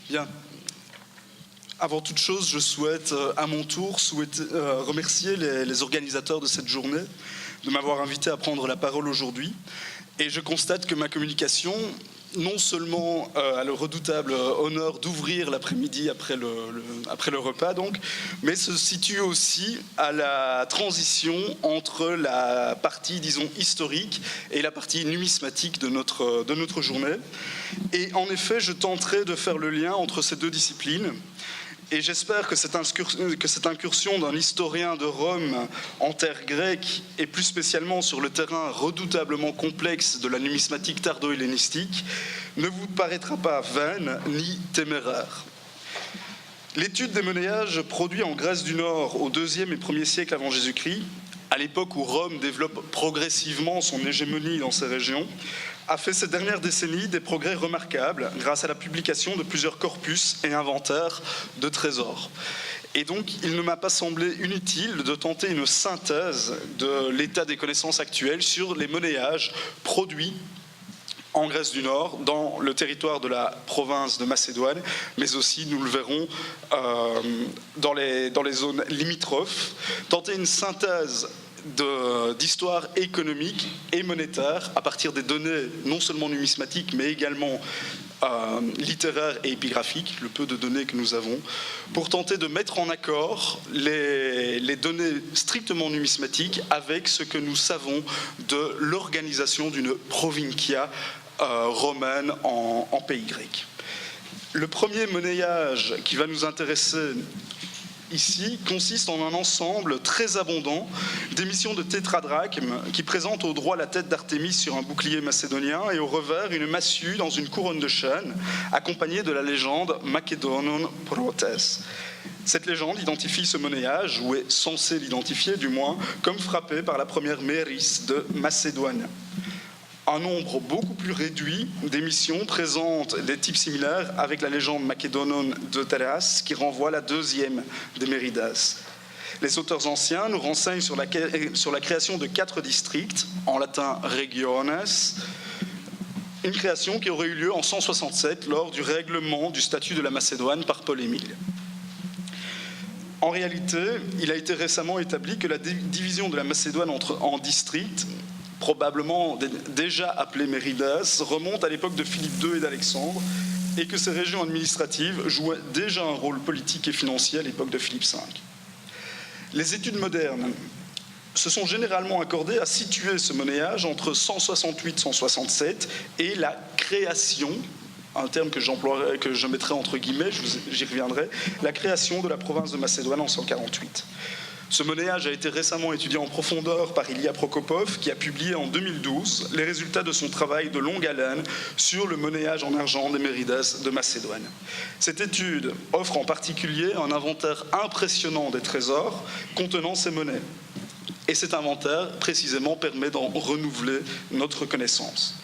Bien. Avant toute chose, je souhaite à mon tour remercier les organisateurs de cette journée de m'avoir invité à prendre la parole aujourd'hui. Et je constate que ma communication, non seulement a le redoutable honneur d'ouvrir l'après-midi après le repas, donc, mais se situe aussi à la transition entre la partie, disons, historique et la partie numismatique de notre journée. Et en effet, je tenterai de faire le lien entre ces deux disciplines. Et j'espère que cette incursion d'un historien de Rome en terre grecque, et plus spécialement sur le terrain redoutablement complexe de la numismatique tardo-hellénistique, ne vous paraîtra pas vaine ni téméraire. L'étude des monnayages produits en Grèce du Nord au IIe et 1er siècle avant Jésus-Christ, à l'époque où Rome développe progressivement son hégémonie dans ces régions, a fait ces dernières décennies des progrès remarquables grâce à la publication de plusieurs corpus et inventaires de trésors. Et donc, il ne m'a pas semblé inutile de tenter une synthèse de l'état des connaissances actuelles sur les monnayages produits en Grèce du Nord, dans le territoire de la province de Macédoine, mais aussi, nous le verrons, dans les zones limitrophes, tenter une synthèse d'histoire économique et monétaire à partir des données non seulement numismatiques mais également littéraires et épigraphiques, le peu de données que nous avons, pour tenter de mettre en accord les données strictement numismatiques avec ce que nous savons de l'organisation d'une provincia romaine en pays grec. Le premier monnayage qui va nous intéresser ici consiste en un ensemble très abondant d'émissions de tétradrachmes qui présentent au droit la tête d'Artémis sur un bouclier macédonien et au revers une massue dans une couronne de chêne accompagnée de la légende Macedonon Protes. Cette légende identifie ce monnayage, ou est censée l'identifier du moins, comme frappé par la première mairis de Macédoine. Un nombre beaucoup plus réduit d'émissions présentent des types similaires avec la légende Macédonon de Taras qui renvoie à la deuxième des Méridas. Les auteurs anciens nous renseignent sur la création de 4 districts, en latin regiones, une création qui aurait eu lieu en 167 lors du règlement du statut de la Macédoine par Paul Émile. En réalité, il a été récemment établi que la division de la Macédoine en districts, probablement déjà appelées Méridas, remonte à l'époque de Philippe II et d'Alexandre, et que ces régions administratives jouaient déjà un rôle politique et financier à l'époque de Philippe V. Les études modernes se sont généralement accordées à situer ce monnayage entre 168-167 et la création, un terme que je mettrai entre guillemets, j'y reviendrai, la création de la province de Macédoine en 148. Ce monnayage a été récemment étudié en profondeur par Ilya Prokopov, qui a publié en 2012 les résultats de son travail de longue haleine sur le monnayage en argent des Méridas de Macédoine. Cette étude offre en particulier un inventaire impressionnant des trésors contenant ces monnaies. Et cet inventaire, précisément, permet d'en renouveler notre connaissance.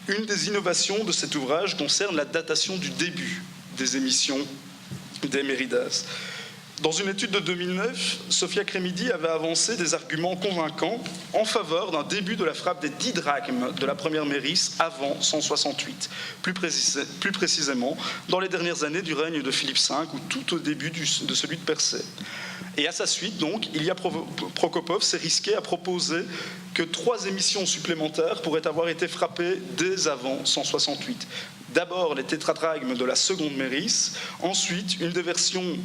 Une des innovations de cet ouvrage concerne la datation du début des émissions des Méridas. Dans une étude de 2009, Sofia Kremidi avait avancé des arguments convaincants en faveur d'un début de la frappe des 10 drachmes de la première mairis avant 168, plus précisément dans les dernières années du règne de Philippe V ou tout au début de celui de Persée. Et à sa suite, donc, Ilya Prokopov s'est risqué à proposer que 3 émissions supplémentaires pourraient avoir été frappées dès avant 168. D'abord les tétradrachmes de la seconde mairis, ensuite une des versions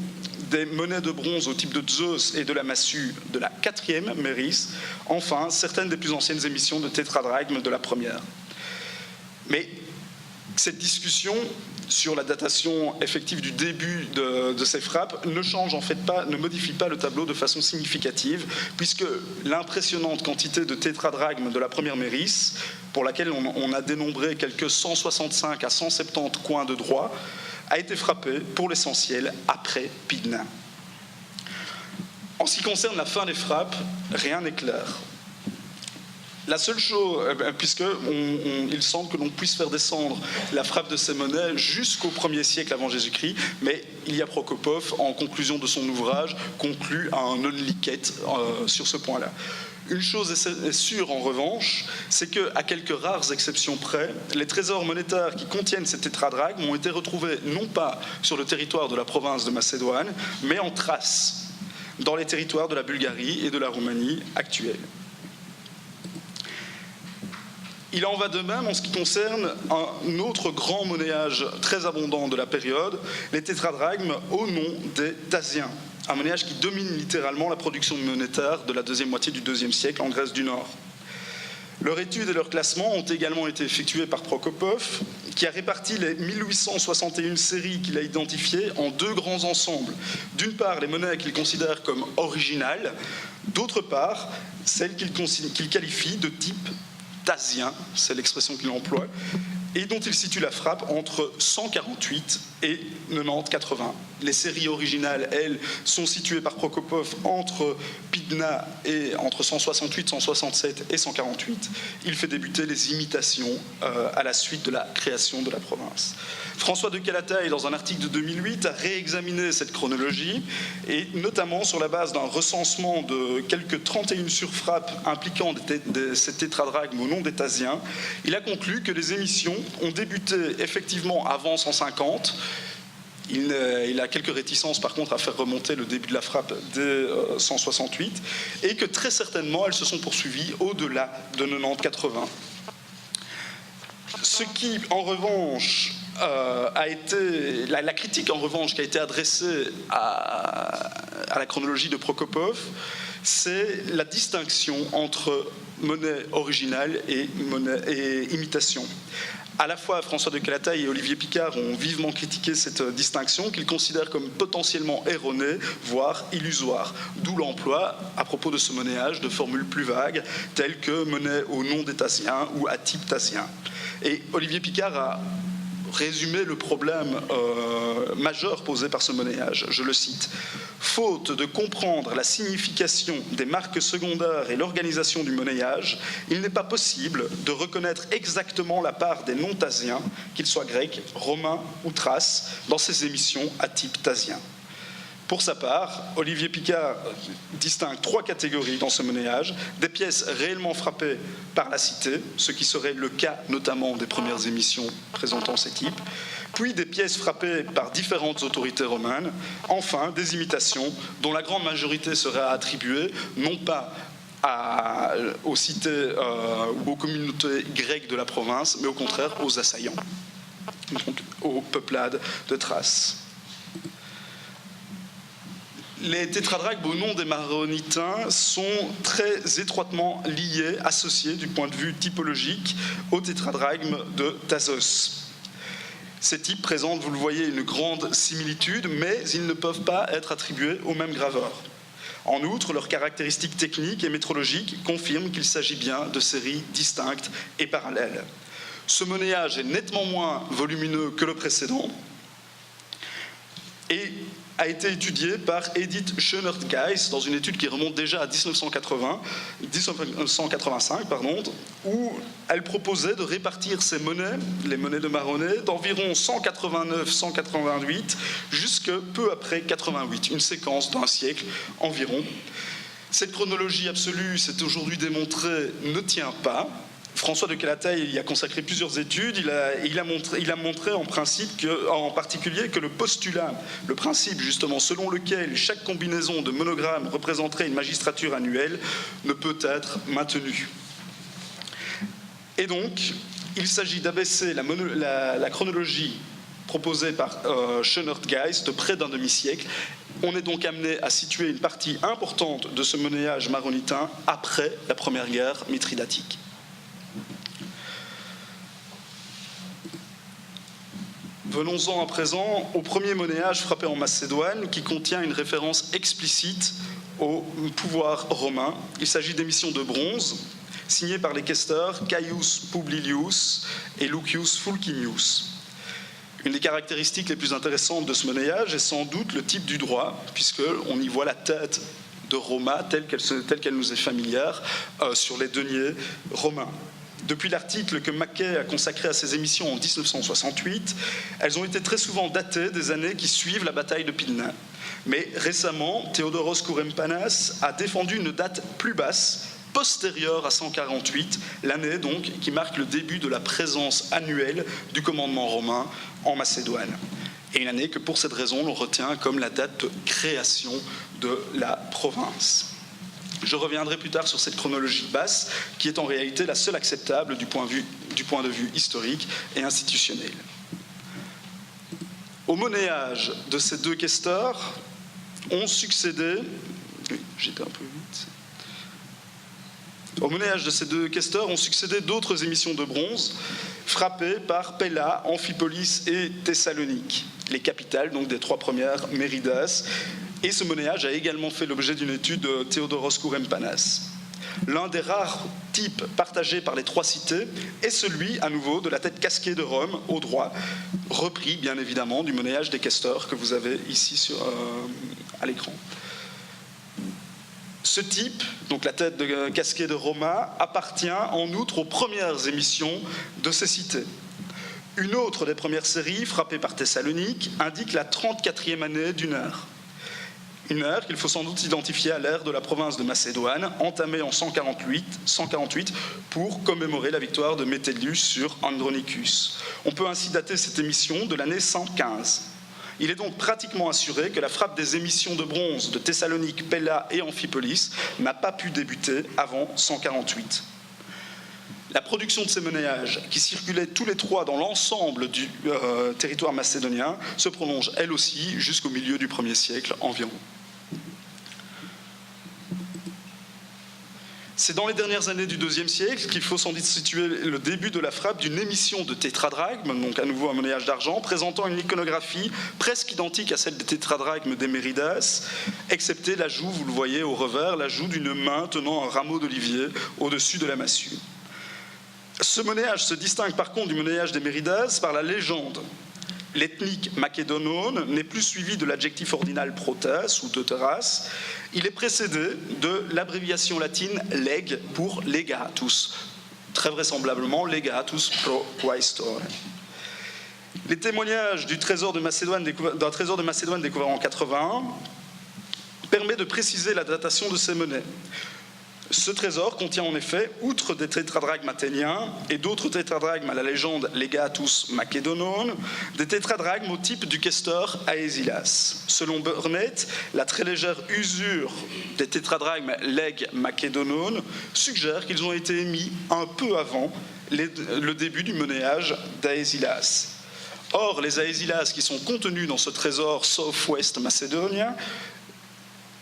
des monnaies de bronze au type de Zeus et de la massue de la 4e mairis, enfin certaines des plus anciennes émissions de tétradrachmes de la première. Mais cette discussion sur la datation effective du début de ces frappes ne modifie pas le tableau de façon significative, puisque l'impressionnante quantité de tétradrachmes de la première mairis, pour laquelle on a dénombré quelques 165 à 170 coins de droit, a été frappée pour l'essentiel après Pydna. En ce qui concerne la fin des frappes, rien n'est clair. La seule chose, puisqu'il semble que l'on puisse faire descendre la frappe de ces monnaies jusqu'au 1er siècle avant Jésus-Christ, mais Ilya Prokopov, en conclusion de son ouvrage, conclut à un non-liquet sur ce point-là. Une chose est sûre en revanche, c'est qu'à quelques rares exceptions près, les trésors monétaires qui contiennent ces tétradrachmes ont été retrouvés non pas sur le territoire de la province de Macédoine, mais en Thrace, dans les territoires de la Bulgarie et de la Roumanie actuelle. Il en va de même en ce qui concerne un autre grand monnayage très abondant de la période, les tétradrachmes au nom des Thasiens, un monnayage qui domine littéralement la production monétaire de la deuxième moitié du IIe siècle en Grèce du Nord. Leur étude et leur classement ont également été effectués par Prokopov, qui a réparti les 1861 séries qu'il a identifiées en deux grands ensembles. D'une part, les monnaies qu'il considère comme originales, d'autre part, celles qu'il qualifie de type thasien, c'est l'expression qu'il emploie, et dont il situe la frappe entre 148 et 90-80. Les séries originales, elles, sont situées par Prokopov entre Pydna et entre 168, 167 et 148. Il fait débuter les imitations à la suite de la création de la province. François de Calataï, dans un article de 2008, a réexaminé cette chronologie, et notamment sur la base d'un recensement de quelques 31 surfrappes impliquant ces tétradrachmes au nom des Thasiens, il a conclu que les émissions ont débuté effectivement avant 150. Il a quelques réticences par contre à faire remonter le début de la frappe dès 168, et que très certainement elles se sont poursuivies au-delà de 90-80. Ce qui en revanche a été la critique en revanche qui a été adressée à la chronologie de Prokopov, c'est la distinction entre monnaie originale et imitation. À la fois François de Calataï et Olivier Picard ont vivement critiqué cette distinction qu'ils considèrent comme potentiellement erronée, voire illusoire. D'où l'emploi, à propos de ce monnayage, de formules plus vagues, telles que monnaie au nom des Thasiens ou à type thasien. Et Olivier Picard a résumé le problème majeur posé par ce monnayage. Je le cite. « Faute de comprendre la signification des marques secondaires et l'organisation du monnayage, il n'est pas possible de reconnaître exactement la part des noms thasiens, qu'ils soient grecs, romains ou thraces, dans ces émissions à type thasien. » Pour sa part, Olivier Picard distingue trois catégories dans ce monnayage: des pièces réellement frappées par la cité, ce qui serait le cas notamment des premières émissions présentant ces types, puis des pièces frappées par différentes autorités romaines, enfin des imitations dont la grande majorité serait attribuée non pas aux cités ou aux communautés grecques de la province, mais au contraire aux assaillants, donc aux peuplades de Thrace. Les tétradrachmes au nom des Maronitains sont très étroitement liés, associés du point de vue typologique aux tétradrachmes de Thasos. Ces types présentent, vous le voyez, une grande similitude, mais ils ne peuvent pas être attribués au même graveur. En outre, leurs caractéristiques techniques et métrologiques confirment qu'il s'agit bien de séries distinctes et parallèles. Ce monnayage est nettement moins volumineux que le précédent et a été étudié par Edith Schönert-Geis dans une étude qui remonte déjà à 1985, où elle proposait de répartir ces monnaies, les monnaies de Maronnet, d'environ 189-188 jusque peu après 88, une séquence d'un siècle environ. Cette chronologie absolue, c'est aujourd'hui démontré, ne tient pas. François de Calataï y a consacré plusieurs études. Il a montré en particulier que le postulat, le principe justement selon lequel chaque combinaison de monogrammes représenterait une magistrature annuelle, ne peut être maintenu. Et donc, il s'agit d'abaisser la chronologie proposée par Schönert-Geis de près d'un demi-siècle. On est donc amené à situer une partie importante de ce monnayage maronitain après la première guerre mithridatique. Venons-en à présent au premier monnayage frappé en Macédoine, qui contient une référence explicite au pouvoir romain. Il s'agit d'émissions de bronze signées par les questeurs Caius Publilius et Lucius Fulcinius. Une des caractéristiques les plus intéressantes de ce monnayage est sans doute le type du droit, puisqu'on y voit la tête de Roma telle qu'elle nous est familière sur les deniers romains. Depuis l'article que Mackay a consacré à ces émissions en 1968, elles ont été très souvent datées des années qui suivent la bataille de Pydna. Mais récemment, Theodoros Kourempanas a défendu une date plus basse, postérieure à 148, l'année donc qui marque le début de la présence annuelle du commandement romain en Macédoine. Et une année que pour cette raison l'on retient comme la date de création de la province. Je reviendrai plus tard sur cette chronologie basse qui est en réalité la seule acceptable du point de vue historique et institutionnel. Au monnayage de ces deux questeurs ont succédé... J'étais un peu vite. Au monnayage de ces deux questeurs ont succédé d'autres émissions de bronze frappées par Pella, Amphipolis et Thessalonique, les capitales donc des trois premières Méridas. Et ce monnayage a également fait l'objet d'une étude de Theodoros Kourempanas. L'un des rares types partagés par les trois cités est celui, à nouveau, de la tête casquée de Rome, au droit, repris, bien évidemment, du monnayage des questeurs que vous avez ici à l'écran. Ce type, donc la tête casquée de Roma, appartient en outre aux premières émissions de ces cités. Une autre des premières séries, frappée par Thessalonique, indique la 34e année d'une ère. Une ère qu'il faut sans doute identifier à l'ère de la province de Macédoine, entamée en 148 pour commémorer la victoire de Metellus sur Andronicus. On peut ainsi dater cette émission de l'année 115. Il est donc pratiquement assuré que la frappe des émissions de bronze de Thessalonique, Pella et Amphipolis n'a pas pu débuter avant 148. La production de ces monnayages, qui circulaient tous les trois dans l'ensemble du territoire macédonien, se prolonge elle aussi jusqu'au milieu du 1er siècle environ. C'est dans les dernières années du IIe siècle qu'il faut sans doute situer le début de la frappe d'une émission de tétradrachmes, donc à nouveau un monnayage d'argent, présentant une iconographie presque identique à celle des tétradrachmes des Méridas, excepté l'ajout, vous le voyez au revers, l'ajout d'une main tenant un rameau d'olivier au-dessus de la massue. Ce monnayage se distingue par contre du monnayage des Méridas par la légende. L'ethnique macédonone n'est plus suivi de l'adjectif ordinal protas ou deuteras. Il est précédé de l'abréviation latine leg pour legatus, très vraisemblablement legatus pro quaestore. Les témoignages d'un trésor de Macédoine découvert en 81 permettent de préciser la datation de ces monnaies. Ce trésor contient en effet, outre des tétradrachmes athéniens et d'autres tétradrachmes à la légende legatus macédonone, des tétradrachmes au type du questeur Aésilas. Selon Burnett, la très légère usure des tétradrachmes leg macédonone suggère qu'ils ont été émis un peu avant le début du monnayage d'Aésilas. Or, les Aésilas qui sont contenus dans ce trésor southwest macédonien,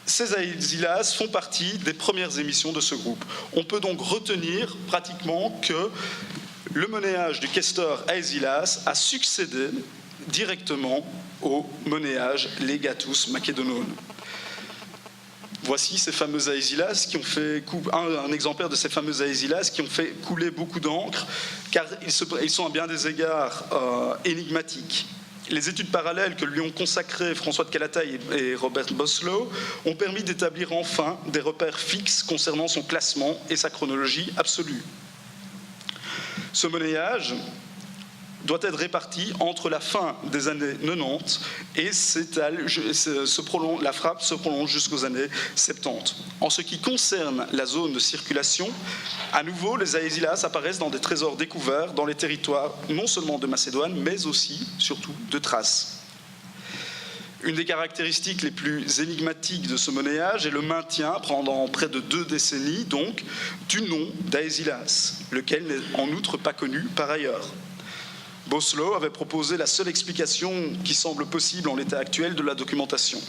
ces Aésilas font partie des premières émissions de ce groupe. On peut donc retenir pratiquement que le monnayage du questeur Aésilas a succédé directement au monnayage legatus macédonone. Voici ces fameux Aésilas qui ont fait un exemplaire de ces fameux Aésilas qui ont fait couler beaucoup d'encre, car ils sont à bien des égards énigmatiques. Les études parallèles que lui ont consacrées François de Calataï et Robert Boslow ont permis d'établir enfin des repères fixes concernant son classement et sa chronologie absolue. Ce monnayage doit être réparti entre la fin des années 90 et la frappe se prolonge jusqu'aux années 70. En ce qui concerne la zone de circulation, à nouveau, les Aésilas apparaissent dans des trésors découverts dans les territoires non seulement de Macédoine, mais aussi, surtout, de Thrace. Une des caractéristiques les plus énigmatiques de ce monnayage est le maintien, pendant près de 2 décennies, donc, du nom d'Aésilas, lequel n'est en outre pas connu par ailleurs. Boslow avait proposé la seule explication qui semble possible en l'état actuel de la documentation.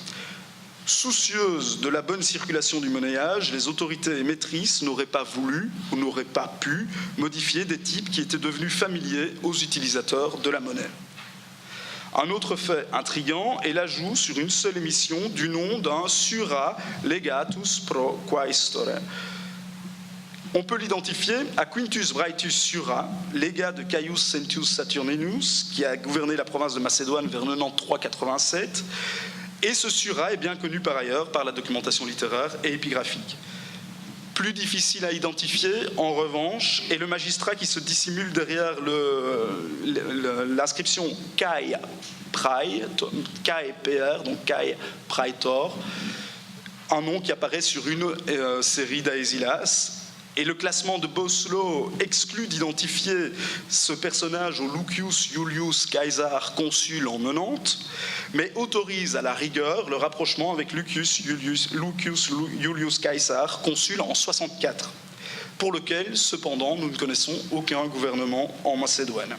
Soucieuses de la bonne circulation du monnayage, les autorités émettrices n'auraient pas voulu ou n'auraient pas pu modifier des types qui étaient devenus familiers aux utilisateurs de la monnaie. Un autre fait intriguant est l'ajout sur une seule émission du nom d'un sura legatus pro quaestore. On peut l'identifier à Quintus Braetius Sura, légat de Caius Sentius Saturninus, qui a gouverné la province de Macédoine vers 93-87, et ce Sura est bien connu par ailleurs par la documentation littéraire et épigraphique. Plus difficile à identifier, en revanche, est le magistrat qui se dissimule derrière l'inscription Kai PR, donc Kai Praetor, un nom qui apparaît sur une série d'Aésilas, Et le classement de Boslo exclut d'identifier ce personnage au Lucius Iulius Caesar consul en 90, mais autorise à la rigueur le rapprochement avec Lucius Iulius Caesar consul en 64, pour lequel, cependant, nous ne connaissons aucun gouvernement en Macédoine.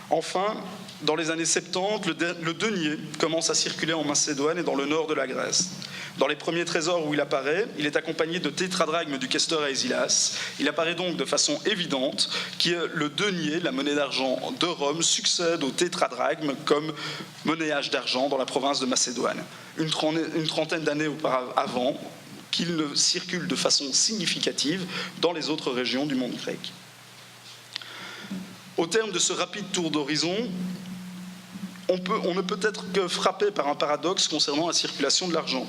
Enfin, dans les années 70, le denier commence à circuler en Macédoine et dans le nord de la Grèce. Dans les premiers trésors où il apparaît, il est accompagné de tétradrachmes du questeur Aezilas. Il apparaît donc de façon évidente que le denier, la monnaie d'argent de Rome, succède au tétradrachme comme monnayage d'argent dans la province de Macédoine. Une trentaine d'années auparavant, qu'il ne circule de façon significative dans les autres régions du monde grec. Au terme de ce rapide tour d'horizon, on ne peut être que frappé par un paradoxe concernant la circulation de l'argent.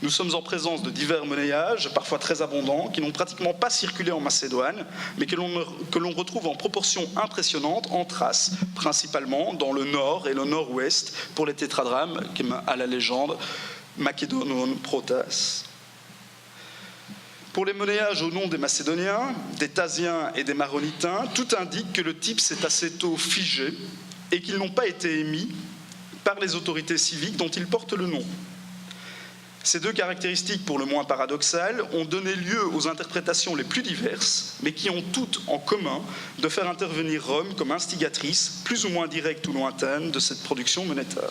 Nous sommes en présence de divers monnayages, parfois très abondants, qui n'ont pratiquement pas circulé en Macédoine, mais que l'on retrouve en proportion impressionnante en Thrace, principalement dans le nord et le nord-ouest, pour les tétradrachmes, à la légende Macédonon Protas. Pour les monnayages au nom des Macédoniens, des Thasiens et des Maronitains, tout indique que le type s'est assez tôt figé et qu'ils n'ont pas été émis par les autorités civiques dont ils portent le nom. Ces deux caractéristiques, pour le moins paradoxales, ont donné lieu aux interprétations les plus diverses, mais qui ont toutes en commun de faire intervenir Rome comme instigatrice, plus ou moins directe ou lointaine, de cette production monétaire.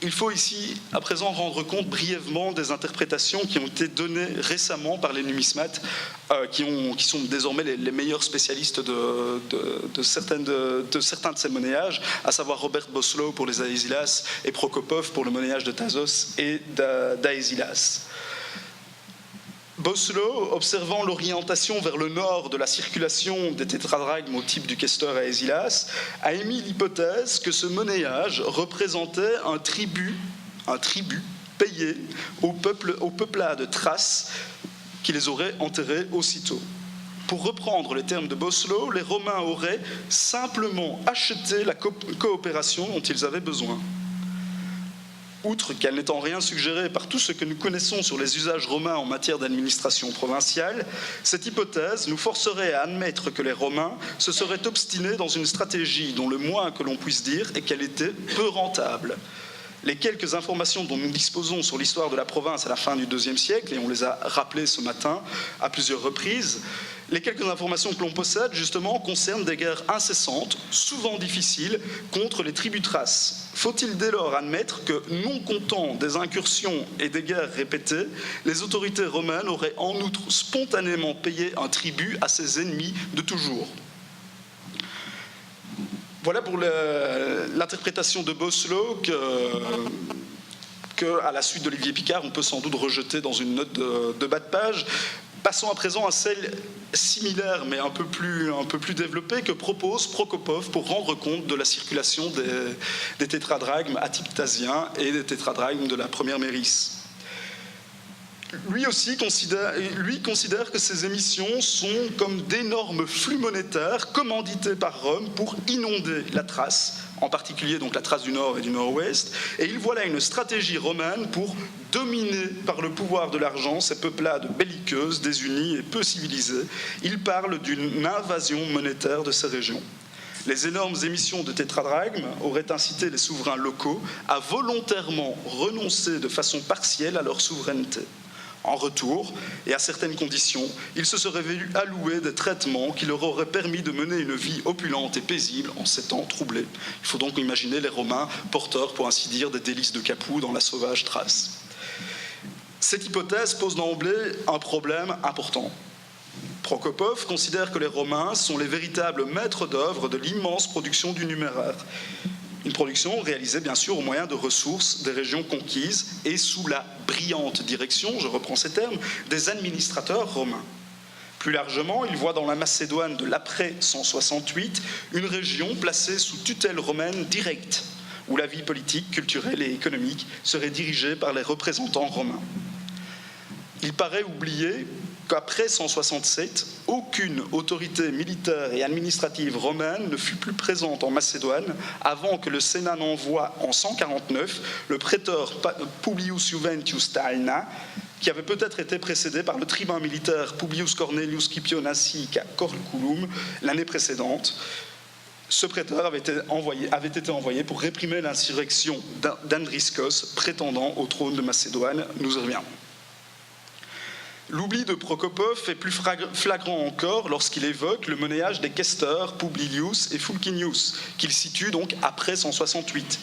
Il faut ici, à présent, rendre compte brièvement des interprétations qui ont été données récemment par les numismates, qui sont désormais les meilleurs spécialistes de certains de ces monnayages, à savoir Robert Boslo pour les Aezilas et Prokopov pour le monnayage de Thasos et d'Aezilas. Boslo, observant l'orientation vers le nord de la circulation des tétradrachmes au type du questeur Aezilas, a émis l'hypothèse que ce monnayage représentait un tribut payé au peuplat de Thrace qui les aurait enterrés aussitôt. Pour reprendre les termes de Boslo, les Romains auraient simplement acheté la coopération dont ils avaient besoin. Outre qu'elle n'est en rien suggérée par tout ce que nous connaissons sur les usages romains en matière d'administration provinciale, cette hypothèse nous forcerait à admettre que les Romains se seraient obstinés dans une stratégie dont le moins que l'on puisse dire est qu'elle était peu rentable. Les quelques informations dont nous disposons sur l'histoire de la province à la fin du IIe siècle, et on les a rappelées ce matin à plusieurs reprises, les quelques informations que l'on possède, justement, concernent des guerres incessantes, souvent difficiles, contre les tribus thraces. Faut-il dès lors admettre que, non comptant des incursions et des guerres répétées, les autorités romaines auraient en outre spontanément payé un tribut à ses ennemis de toujours ? Voilà pour l'interprétation de Boslo que, à la suite d'Olivier Picard, on peut sans doute rejeter dans une note de bas de page. Passons à présent à celle similaire, mais un peu plus développée, que propose Prokopov pour rendre compte de la circulation des tétradrachmes atyptasiens et des tétradrachmes de la première Mérice. Lui considère que ces émissions sont comme d'énormes flux monétaires commandités par Rome pour inonder la Thrace, en particulier donc la Thrace du Nord et du Nord-Ouest, et il voit là une stratégie romaine pour dominer par le pouvoir de l'argent ces peuplades belliqueuses, désunies et peu civilisées. Il parle d'une invasion monétaire de ces régions. Les énormes émissions de tétradrachmes auraient incité les souverains locaux à volontairement renoncer de façon partielle à leur souveraineté. En retour, et à certaines conditions, ils se seraient vus allouer des traitements qui leur auraient permis de mener une vie opulente et paisible en ces temps troublés. Il faut donc imaginer les Romains porteurs, pour ainsi dire, des délices de Capoue dans la sauvage Thrace. Cette hypothèse pose d'emblée un problème important. Prokopov considère que les Romains sont les véritables maîtres d'œuvre de l'immense production du numéraire. Une production réalisée bien sûr au moyen de ressources des régions conquises et sous la brillante direction, je reprends ces termes, des administrateurs romains. Plus largement, il voit dans la Macédoine de l'après 168 une région placée sous tutelle romaine directe, où la vie politique, culturelle et économique serait dirigée par les représentants romains. Il paraît oublier qu'après 167, aucune autorité militaire et administrative romaine ne fut plus présente en Macédoine avant que le Sénat n'envoie en 149 le préteur Publius Juventius Taina qui avait peut-être été précédé par le tribun militaire Publius Cornelius Scipio Nasic à Corculum l'année précédente. Ce préteur avait été envoyé pour réprimer l'insurrection d'Andriskos, prétendant au trône de Macédoine. Nous y reviendrons. L'oubli de Prokopov est plus flagrant encore lorsqu'il évoque le monnayage des questeurs Publilius et Fulcinius, qu'il situe donc après 168.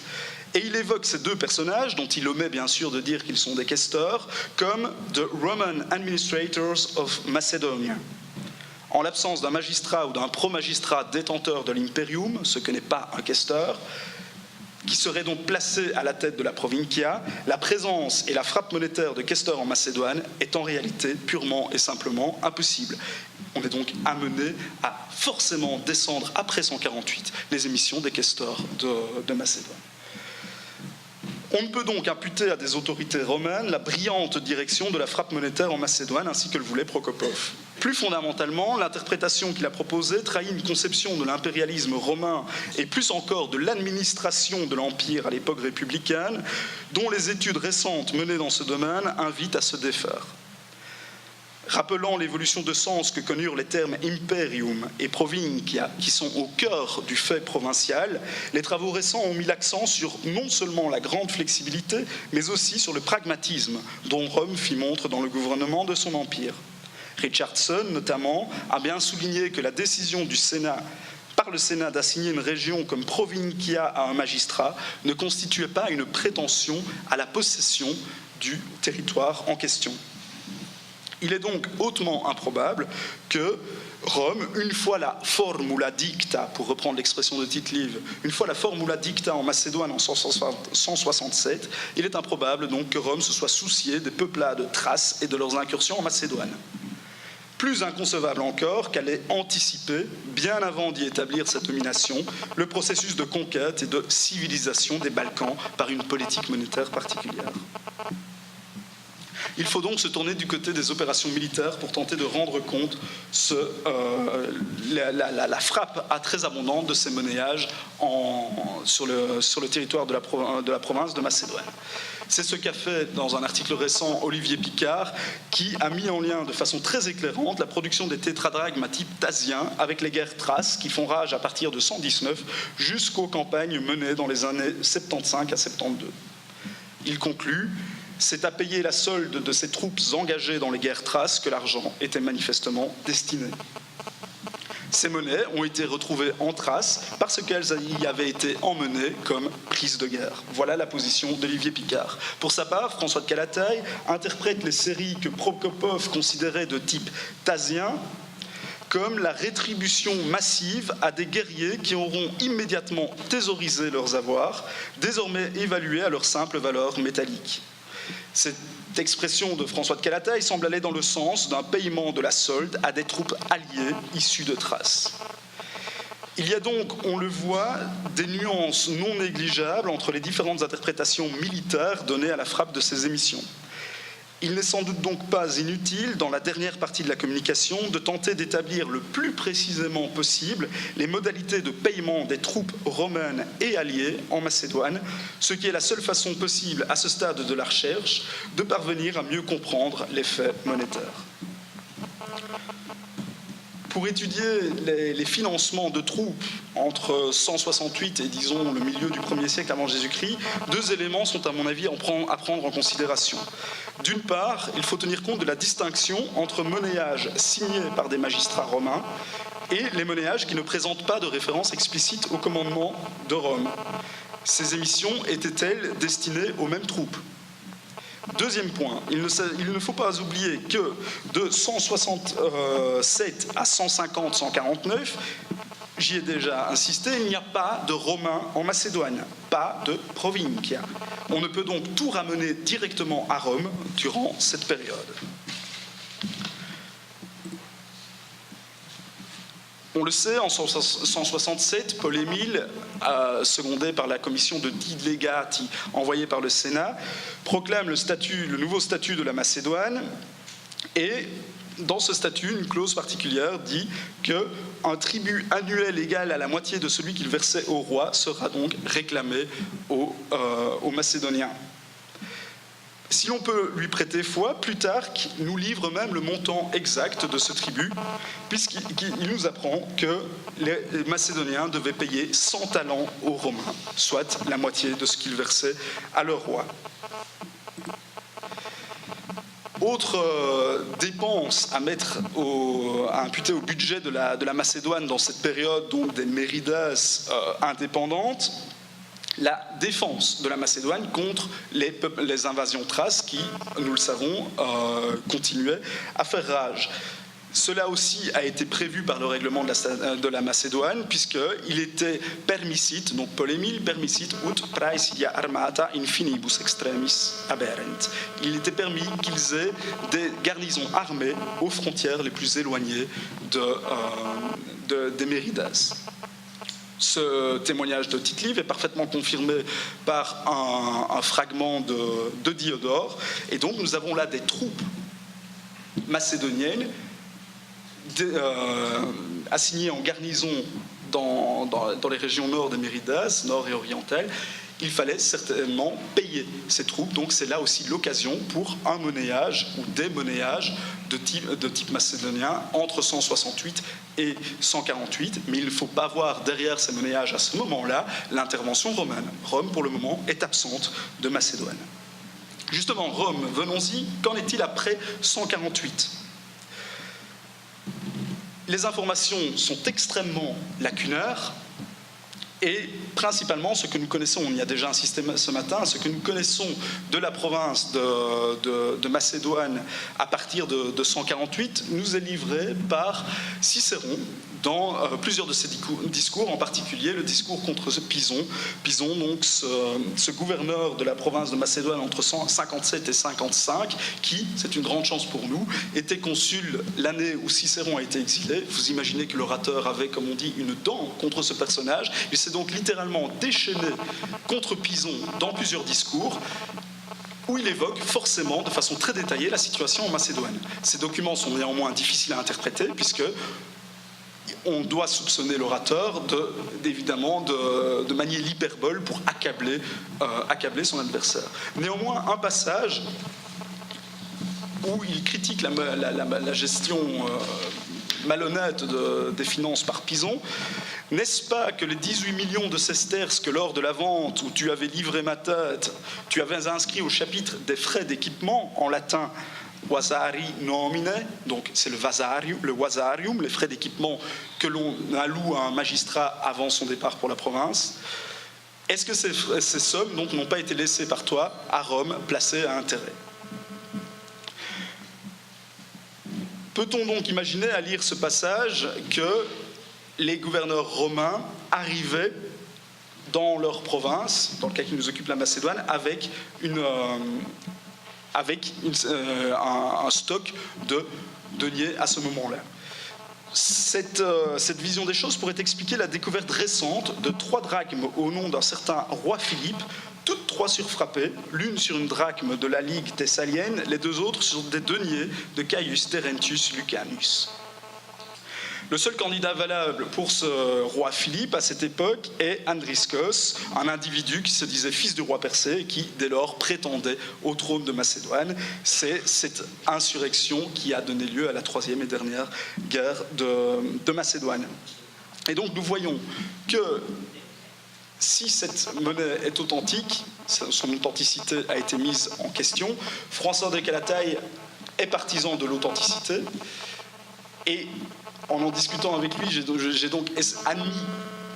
Et il évoque ces deux personnages, dont il omet bien sûr de dire qu'ils sont des questeurs, comme « the Roman administrators of Macedonia ». En l'absence d'un magistrat ou d'un pro-magistrat détenteur de l'imperium, ce que n'est pas un questeur, qui serait donc placé à la tête de la provincia, la présence et la frappe monétaire de questeurs en Macédoine est en réalité purement et simplement impossible. On est donc amené à forcément descendre après 148 les émissions des questeurs de Macédoine. On ne peut donc imputer à des autorités romaines la brillante direction de la frappe monétaire en Macédoine, ainsi que le voulait Prokopov. Plus fondamentalement, l'interprétation qu'il a proposée trahit une conception de l'impérialisme romain et plus encore de l'administration de l'Empire à l'époque républicaine, dont les études récentes menées dans ce domaine invitent à se défaire. Rappelant l'évolution de sens que connurent les termes imperium et provincia, qui sont au cœur du fait provincial, les travaux récents ont mis l'accent sur non seulement la grande flexibilité, mais aussi sur le pragmatisme dont Rome fit montre dans le gouvernement de son empire. Richardson, notamment, a bien souligné que la décision du Sénat par le Sénat d'assigner une région comme provincia à un magistrat ne constituait pas une prétention à la possession du territoire en question. Il est donc hautement improbable que Rome, une fois la formula dicta, pour reprendre l'expression de Tite-Live, une fois la formula dicta en Macédoine en 167, il est improbable donc que Rome se soit souciée des peuplades thraces et de leurs incursions en Macédoine. Plus inconcevable encore qu'elle ait anticipé, bien avant d'y établir cette domination, le processus de conquête et de civilisation des Balkans par une politique monétaire particulière. Il faut donc se tourner du côté des opérations militaires pour tenter de rendre compte la frappe très abondante de ces monnayages sur le territoire de la province de Macédoine. C'est ce qu'a fait dans un article récent Olivier Picard, qui a mis en lien de façon très éclairante la production des tétradrachmes type tasien avec les guerres thraces qui font rage à partir de 119 jusqu'aux campagnes menées dans les années 75 à 72. Il conclut: c'est à payer la solde de ces troupes engagées dans les guerres thraces que l'argent était manifestement destiné. Ces monnaies ont été retrouvées en Thrace parce qu'elles y avaient été emmenées comme prises de guerre. Voilà la position d'Olivier Picard. Pour sa part, François de Calataï interprète les séries que Prokopov considérait de type tasien comme la rétribution massive à des guerriers qui auront immédiatement thésaurisé leurs avoirs, désormais évalués à leur simple valeur métallique. Cette expression de François de Calataï semble aller dans le sens d'un paiement de la solde à des troupes alliées issues de Thrace. Il y a donc, on le voit, des nuances non négligeables entre les différentes interprétations militaires données à la frappe de ces émissions. Il n'est sans doute donc pas inutile, dans la dernière partie de la communication, de tenter d'établir le plus précisément possible les modalités de paiement des troupes romaines et alliées en Macédoine, ce qui est la seule façon possible à ce stade de la recherche de parvenir à mieux comprendre les faits monétaires. Pour étudier les financements de troupes entre 168 et, disons, le milieu du 1er siècle avant Jésus-Christ, deux éléments sont, à mon avis, à prendre en considération. D'une part, il faut tenir compte de la distinction entre monnayages signés par des magistrats romains et les monnayages qui ne présentent pas de référence explicite au commandement de Rome. Ces émissions étaient-elles destinées aux mêmes troupes ? Deuxième point, il ne faut pas oublier que de 167 à 150-149, j'y ai déjà insisté, il n'y a pas de Romains en Macédoine, pas de provincia. On ne peut donc tout ramener directement à Rome durant cette période. On le sait, en 167, Paul Émile, secondé par la commission de 10 legati envoyée par le Sénat, proclame le nouveau statut de la Macédoine et dans ce statut, une clause particulière dit qu'un tribut annuel égal à la moitié de celui qu'il versait au roi sera donc réclamé aux Macédoniens. Si l'on peut lui prêter foi, Plutarque nous livre même le montant exact de ce tribut, puisqu'il nous apprend que les Macédoniens devaient payer 100 talents aux Romains, soit la moitié de ce qu'ils versaient à leur roi. Autre dépense à imputer au budget de la Macédoine dans cette période, donc des Méridas indépendantes, la défense de la Macédoine contre les invasions thraces qui, nous le savons, continuaient à faire rage. Cela aussi a été prévu par le règlement de la Macédoine, puisqu'il était permicite, donc polémil permicite ut praesidia armata infinibus extremis aberrent. Il était permis qu'ils aient des garnisons armées aux frontières les plus éloignées des Méridas. Ce témoignage de Tite-Live est parfaitement confirmé par un fragment de Diodore, et donc nous avons là des troupes macédoniennes assignées en garnison dans les régions nord des Méridas, nord et orientales. Il fallait certainement payer ces troupes, donc c'est là aussi l'occasion pour un monnayage ou des monnayages de type macédonien entre 168 et 148, mais il ne faut pas voir derrière ces monnayages à ce moment-là l'intervention romaine. Rome, pour le moment, est absente de Macédoine. Justement, Rome, venons-y, qu'en est-il après 148 ? Les informations sont extrêmement lacunaires, et principalement ce que nous connaissons, on y a déjà insisté ce matin, ce que nous connaissons de la province de Macédoine à partir de 148 nous est livré par Cicéron dans plusieurs de ses discours, en particulier le discours contre Pison. Pison, donc ce gouverneur de la province de Macédoine entre 157 et 55, qui, c'est une grande chance pour nous, était consul l'année où Cicéron a été exilé. Vous imaginez que l'orateur avait, comme on dit, une dent contre ce personnage. Il s'est donc littéralement déchaîné contre Pison dans plusieurs discours, où il évoque forcément, de façon très détaillée, la situation en Macédoine. Ces documents sont néanmoins difficiles à interpréter, puisque on doit soupçonner l'orateur évidemment de manier l'hyperbole pour accabler son adversaire. Néanmoins, un passage où il critique la gestion malhonnête des finances par Pison. N'est-ce pas que les 18 millions de sesterces que lors de la vente où tu avais livré ma tête, tu avais inscrit au chapitre des frais d'équipement, en latin wasari nomine, donc c'est le wasarium, les frais d'équipement que l'on alloue à un magistrat avant son départ pour la province. Est-ce que ces sommes donc n'ont pas été laissées par toi à Rome, placées à intérêt ? Peut-on donc imaginer à lire ce passage que les gouverneurs romains arrivaient dans leur province, dans le cas qui nous occupe la Macédoine, avec un stock de deniers à ce moment-là. Cette vision des choses pourrait expliquer la découverte récente de 3 drachmes au nom d'un certain roi Philippe, toutes 3 surfrappées, l'une sur une drachme de la Ligue thessalienne, les 2 autres sur des deniers de Caius Terentius Lucanus. Le seul candidat valable pour ce roi Philippe à cette époque est Andriscos, un individu qui se disait fils du roi persé et qui, dès lors, prétendait au trône de Macédoine. C'est cette insurrection qui a donné lieu à la 3e et dernière guerre de Macédoine. Et donc nous voyons que si cette monnaie est authentique, son authenticité a été mise en question, François de Calataï est partisan de l'authenticité, et en discutant avec lui, j'ai donc admis,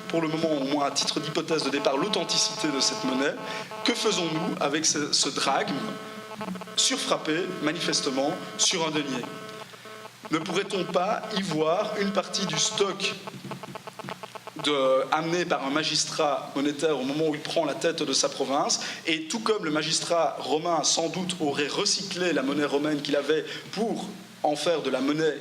pour le moment au moins à titre d'hypothèse de départ, l'authenticité de cette monnaie. Que faisons-nous avec ce drachme surfrappé, manifestement, sur un denier ? Ne pourrait-on pas y voir une partie du stock amené par un magistrat monétaire au moment où il prend la tête de sa province, et tout comme le magistrat romain sans doute aurait recyclé la monnaie romaine qu'il avait pour en faire de la monnaie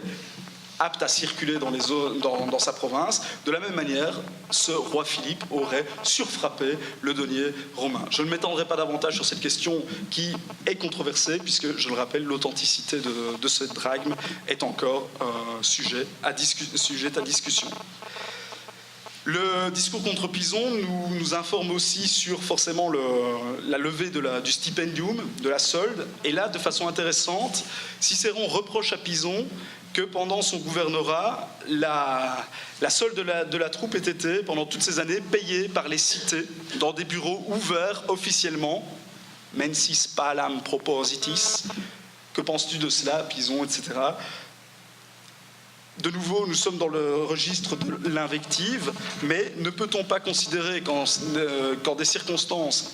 apte à circuler dans sa province, de la même manière, ce roi Philippe aurait surfrappé le denier romain. Je ne m'étendrai pas davantage sur cette question qui est controversée, puisque, je le rappelle, l'authenticité de ce drachme est encore sujet à discussion. Le discours contre Pison nous informe aussi sur forcément la levée du stipendium, de la solde. Et là, de façon intéressante, Cicéron reproche à Pison que pendant son gouvernorat, la solde de la troupe ait été, pendant toutes ces années, payée par les cités dans des bureaux ouverts officiellement. Mensis palam propositis. Que penses-tu de cela, Pison, etc. De nouveau, nous sommes dans le registre de l'invective, mais ne peut-on pas considérer qu'en des circonstances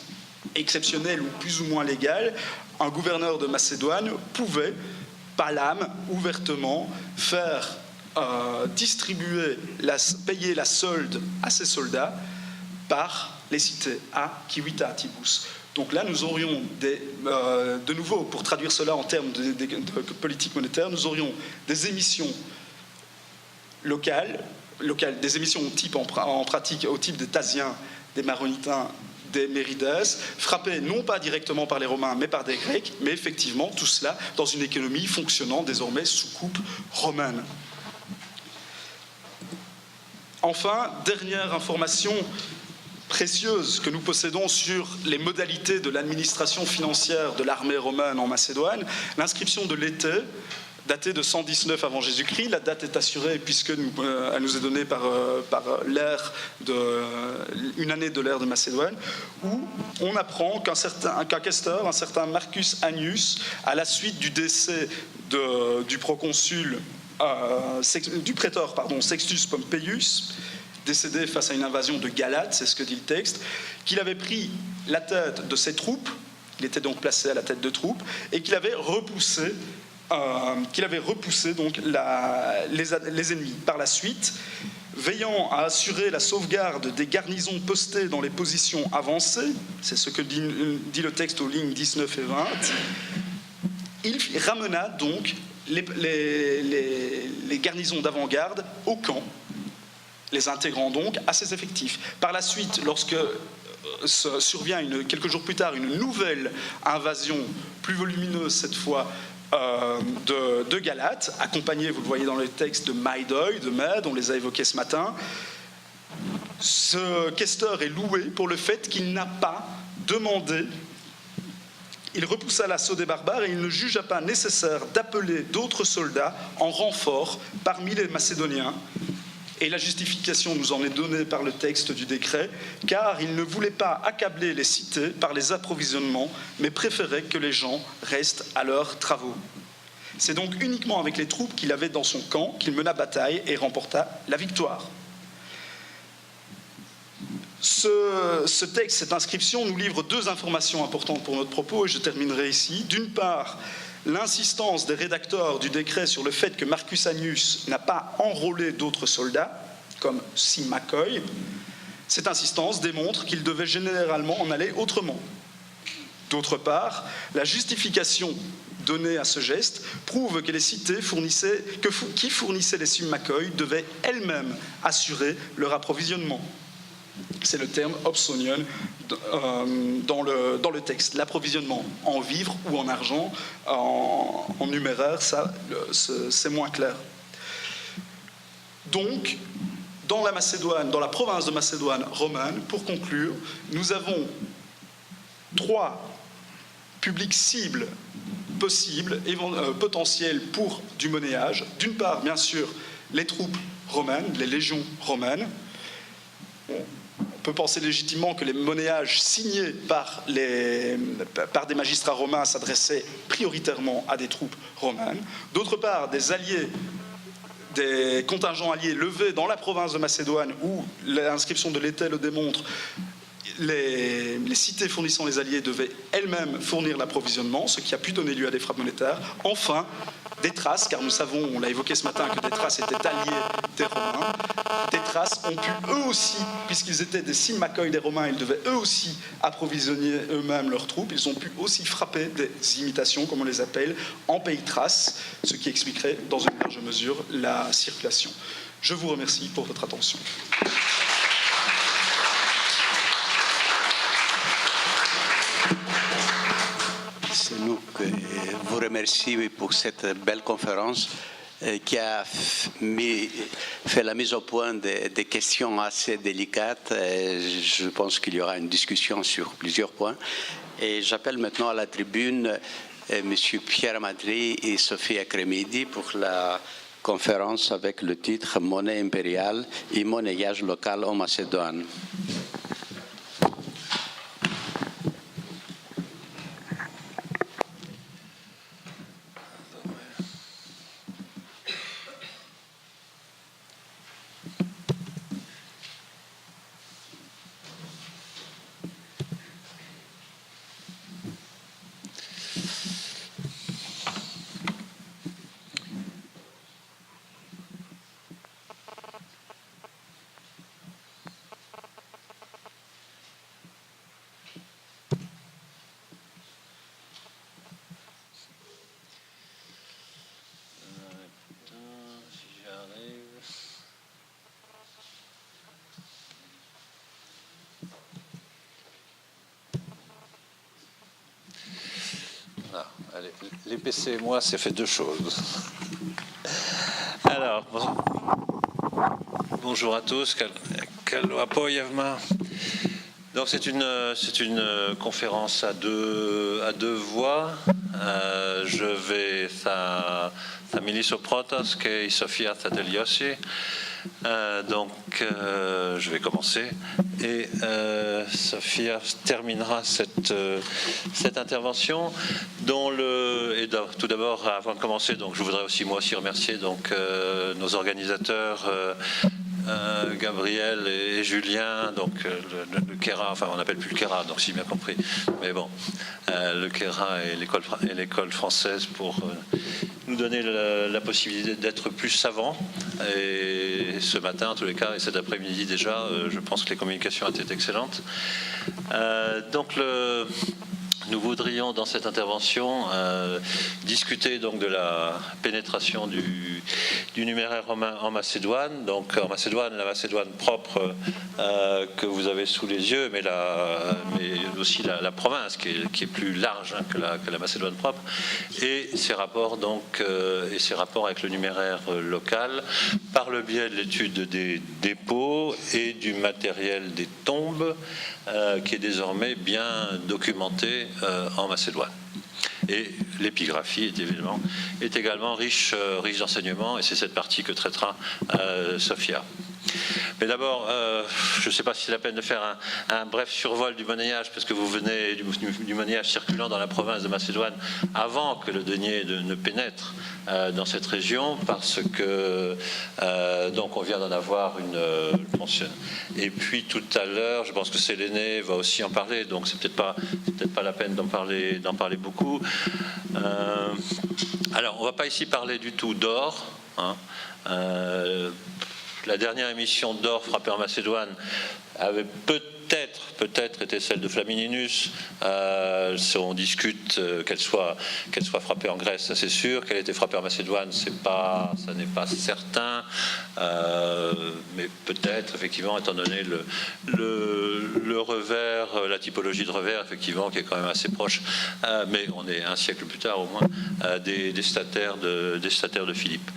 exceptionnelles ou plus ou moins légales, un gouverneur de Macédoine pouvait, par l'âme, ouvertement, faire payer la solde à ses soldats par les cités, a civitatibus. Donc là, nous aurions de nouveau, pour traduire cela en termes de politique monétaire, nous aurions des émissions locales, des émissions type en pratique au type des Thasiens, des Maronitains, des Mérides, frappées non pas directement par les Romains, mais par des Grecs, mais effectivement, tout cela dans une économie fonctionnant désormais sous coupe romaine. Enfin, dernière information précieuse que nous possédons sur les modalités de l'administration financière de l'armée romaine en Macédoine, l'inscription de l'été, datée de 119 avant Jésus-Christ. La date est assurée puisqu'elle nous est donnée par une année de l'ère de Macédoine, où on apprend qu'un questeur, un certain Marcus Annius, à la suite du décès du proconsul, du prétor, Sextus Pompeius, décédé face à une invasion de Galate, c'est ce que dit le texte, qu'il avait pris la tête de ses troupes, il était donc placé à la tête de troupes, et qu'il avait repoussé donc les ennemis. Par la suite, veillant à assurer la sauvegarde des garnisons postées dans les positions avancées, c'est ce que dit le texte aux lignes 19 et 20, il ramena donc les garnisons d'avant-garde au camp, les intégrant donc à ses effectifs. Par la suite, lorsque survient quelques jours plus tard une nouvelle invasion, plus volumineuse cette fois, de Galate, accompagnée, vous le voyez dans le texte, de Maïdoi, de Mède, on les a évoqués ce matin, ce questeur est loué pour le fait qu'il n'a pas demandé. Il repoussa l'assaut des barbares et il ne jugea pas nécessaire d'appeler d'autres soldats en renfort parmi les Macédoniens. Et la justification nous en est donnée par le texte du décret, car il ne voulait pas accabler les cités par les approvisionnements, mais préférait que les gens restent à leurs travaux. C'est donc uniquement avec les troupes qu'il avait dans son camp qu'il mena bataille et remporta la victoire. Ce texte, cette inscription, nous livre deux informations importantes pour notre propos, et je terminerai ici. D'une part, l'insistance des rédacteurs du décret sur le fait que Marcus Annius n'a pas enrôlé d'autres soldats, comme Symmachoi. Cette insistance démontre qu'il devait généralement en aller autrement. D'autre part, la justification donnée à ce geste prouve que les cités qui fournissaient les Symmachoi devaient elles-mêmes assurer leur approvisionnement. C'est le terme opsonion dans le texte. L'approvisionnement en vivres ou en argent, en numéraire, ça, c'est moins clair. Donc, dans la province de Macédoine romaine, pour conclure, nous avons trois publics cibles possibles, potentiels pour du monnayage. D'une part, bien sûr, les troupes romaines, les légions romaines. On peut penser légitimement que les monnayages signés par des magistrats romains s'adressaient prioritairement à des troupes romaines. D'autre part, des contingents alliés levés dans la province de Macédoine, où l'inscription de l'été le démontre, les cités fournissant les alliés devaient elles-mêmes fournir l'approvisionnement, ce qui a pu donner lieu à des frappes monétaires. Enfin, des Thraces, car nous savons, on l'a évoqué ce matin, que des Thraces étaient alliés des Romains. Des Thraces ont pu eux aussi, puisqu'ils étaient des Symmachoi des Romains, ils devaient eux aussi approvisionner eux-mêmes leurs troupes. Ils ont pu aussi frapper des imitations, comme on les appelle, en pays thrace, ce qui expliquerait dans une large mesure la circulation. Je vous remercie pour votre attention. C'est nous que vous remercions pour cette belle conférence. qui a fait la mise au point des questions assez délicates. Je pense qu'il y aura une discussion sur plusieurs points. Et j'appelle maintenant à la tribune M. Pierre Madry et Sofia Cremidi pour la conférence avec le titre « Monnaie impériale et monnayage local en Macédoine ». Allez, les PC et moi, c'est fait deux choses. Alors, bonjour à tous. Donc c'est une conférence à deux voix. Θα μιλήσω πρώτα και η Σοφία θα τελειώσει. Donc, je vais commencer et Sophia terminera cette intervention. Tout d'abord, avant de commencer, donc, je voudrais aussi moi aussi remercier donc, nos organisateurs. Gabriel et Julien, donc le KERA, enfin on n'appelle plus le KERA, donc si bien compris, mais bon, le KERA et l'école française pour nous donner la possibilité d'être plus savants. Et ce matin, en tous les cas, et cet après-midi déjà, je pense que les communications étaient excellentes. Donc nous voudrions dans cette intervention discuter donc de la pénétration du numéraire romain en Macédoine. Donc en Macédoine, la Macédoine propre que vous avez sous les yeux, mais aussi la province qui est plus large que la Macédoine propre, et ses rapports donc et ses rapports avec le numéraire local par le biais de l'étude des dépôts et du matériel des tombes qui est désormais bien documenté en Macédoine. Et l'épigraphie est également riche d'enseignements, et c'est cette partie que traitera Sophia. Mais d'abord, je ne sais pas si c'est la peine de faire un bref survol du monnayage, parce que vous venez du monnayage circulant dans la province de Macédoine avant que le denier ne pénètre dans cette région, parce que donc on vient d'en avoir une mention. Et puis tout à l'heure, je pense que Séléné va aussi en parler, donc c'est peut-être pas la peine d'en parler beaucoup. Alors, on ne va pas ici parler du tout d'or. Hein. La dernière émission d'or frappée en Macédoine avait peut-être été celle de Flamininus. On discute qu'elle soit frappée en Grèce, ça c'est sûr. Qu'elle ait été frappée en Macédoine, ça n'est pas certain. Mais peut-être, effectivement, étant donné le revers, la typologie de revers, effectivement, qui est quand même assez proche, mais on est un siècle plus tard au moins, des statères de Philippe.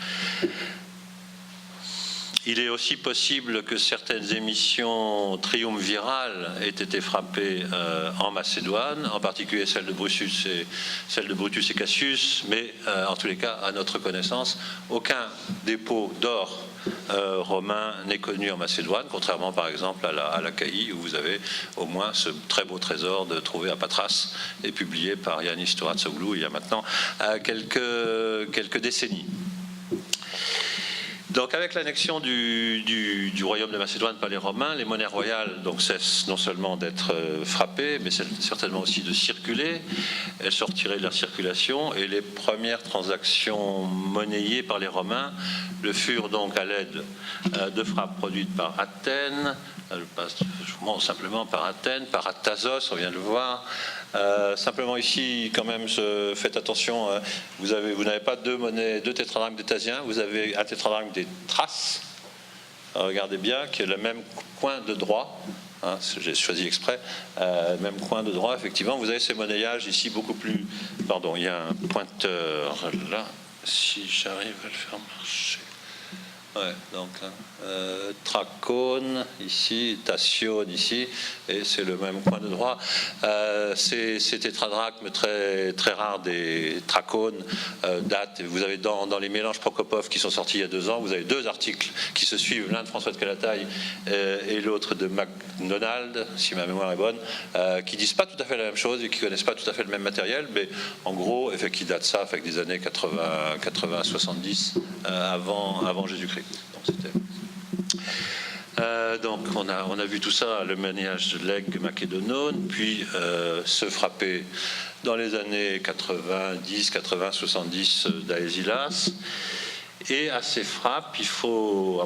Il est aussi possible que certaines émissions triumvirales aient été frappées en Macédoine, en particulier celle de Brutus et Cassius, mais en tous les cas, à notre connaissance, aucun dépôt d'or romain n'est connu en Macédoine, contrairement par exemple à l'Achaïe, où vous avez au moins ce très beau trésor trouvé à Patras et publié par Yannis Toratsoglou il y a maintenant quelques décennies. Donc avec l'annexion du royaume de Macédoine par les Romains, les monnaies royales donc, cessent non seulement d'être frappées, mais certainement aussi de circuler. Elles sont retirées de leur circulation, et les premières transactions monnayées par les Romains le furent donc à l'aide de frappes produites par Athènes, simplement par Athènes, par Atazos, on vient de le voir. Simplement ici, quand même, faites attention, vous n'avez pas deux tétradrachmes d'éthasiens, vous avez un tétradrachme des Thraces, regardez bien, qui est le même coin de droit, hein, j'ai choisi exprès, même coin de droit, effectivement, vous avez ces monnayages ici beaucoup plus... Pardon, il y a un pointeur là, si j'arrive à le faire marcher. Ouais, donc Tracone ici, Tassione ici, et c'est le même coin de droit. Ces tétradrachmes très, très rares des Tracones datent. Vous avez dans les mélanges Prokopov qui sont sortis il y a 2 ans, vous avez 2 articles qui se suivent, l'un de François de Calataille et l'autre de MacDonald, si ma mémoire est bonne, qui disent pas tout à fait la même chose et qui connaissent pas tout à fait le même matériel, mais en gros, qui datent ça avec des années 80-70 avant Jésus-Christ. Donc on a vu tout ça, le maniage de l'aigle macédonone, puis se frapper dans les années 90, 80, 70 d'Aegilas. Et à ces frappes, il faut,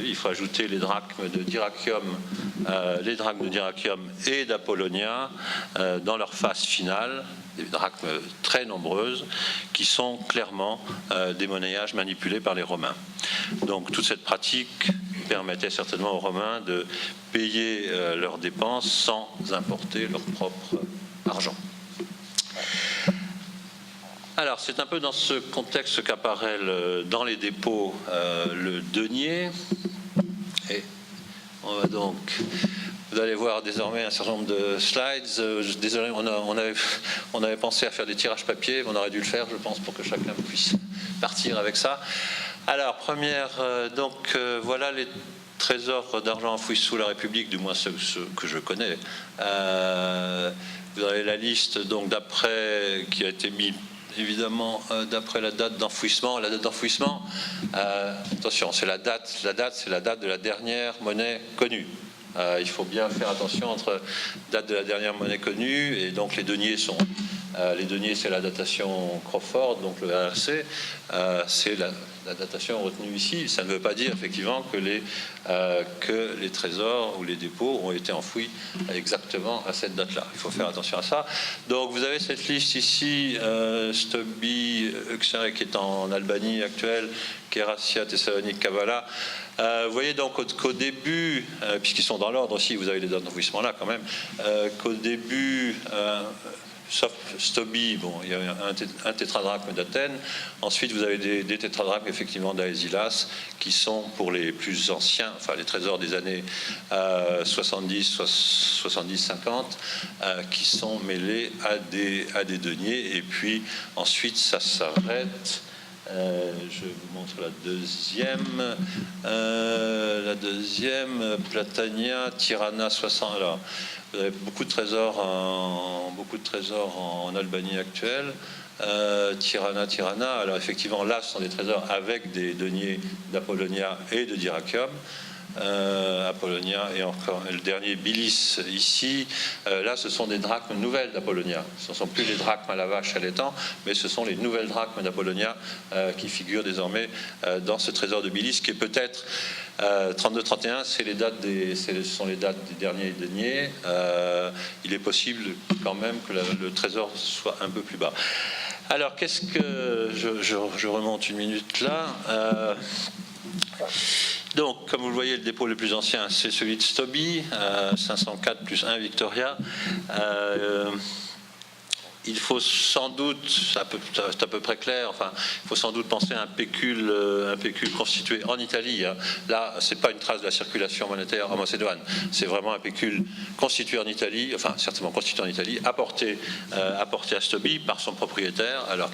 il faut ajouter les drachmes de Dyrrachium, et d'Apollonia dans leur phase finale, des drachmes très nombreuses, qui sont clairement des monnayages manipulés par les Romains. Donc toute cette pratique permettait certainement aux Romains de payer leurs dépenses sans importer leur propre argent. Alors, c'est un peu dans ce contexte qu'apparaît dans les dépôts le denier. Et on va donc... Vous allez voir désormais un certain nombre de slides. Désolé, on avait pensé à faire des tirages papier, mais on aurait dû le faire, je pense, pour que chacun puisse partir avec ça. Alors, voilà les trésors d'argent enfouis sous la République, du moins ceux que je connais. Vous avez la liste, donc, qui a été mise évidemment d'après la date d'enfouissement. La date d'enfouissement, attention, c'est la date, c'est la date de la dernière monnaie connue. Il faut bien faire attention entre date de la dernière monnaie connue et donc les deniers sont... les deniers, c'est la datation Crawford, donc le ARC, c'est la datation retenue ici. Ça ne veut pas dire effectivement que les trésors ou les dépôts ont été enfouis exactement à cette date-là. Il faut faire attention à ça. Donc vous avez cette liste ici, Stobie, Uxare qui est en Albanie actuelle, Kerasia, Thessalonique, Kavala. Vous voyez donc qu'au début, puisqu'ils sont dans l'ordre aussi, vous avez les dates d'enfouissement là quand même, qu'au début... sauf Stobie, bon, il y a un tétradrachme d'Athènes. Ensuite, vous avez des tétradrachmes effectivement d'Aegilas qui sont pour les plus anciens, enfin les trésors des années 70-50, qui sont mêlés à des deniers. Et puis ensuite, ça s'arrête. Je vous montre la deuxième, Platania, Tirana 60. Alors, vous avez beaucoup de trésors en Albanie actuelle. Tirana. Alors effectivement, là, ce sont des trésors avec des deniers d'Apollonia et de Dyrrachium. Apollonia et encore le dernier Bilis ici. Là, ce sont des drachmes nouvelles d'Apollonia. Ce ne sont plus les drachmes à la vache à l'étang, mais ce sont les nouvelles drachmes d'Apollonia qui figurent désormais dans ce trésor de Bilis, qui est peut-être 32-31. Ce sont les dates des derniers deniers. Il est possible quand même que le trésor soit un peu plus bas. Alors, qu'est-ce que je remonte une minute là. Donc, comme vous le voyez, le dépôt le plus ancien, c'est celui de Stobie, 504 plus 1 Victoria. Il faut sans doute, c'est à peu près clair, enfin, il faut sans doute penser à un pécule constitué en Italie. Hein. Là, c'est pas une trace de la circulation monétaire en Macédoine, c'est vraiment un pécule constitué en Italie, enfin certainement constitué en Italie, apporté à Stobie par son propriétaire. Alors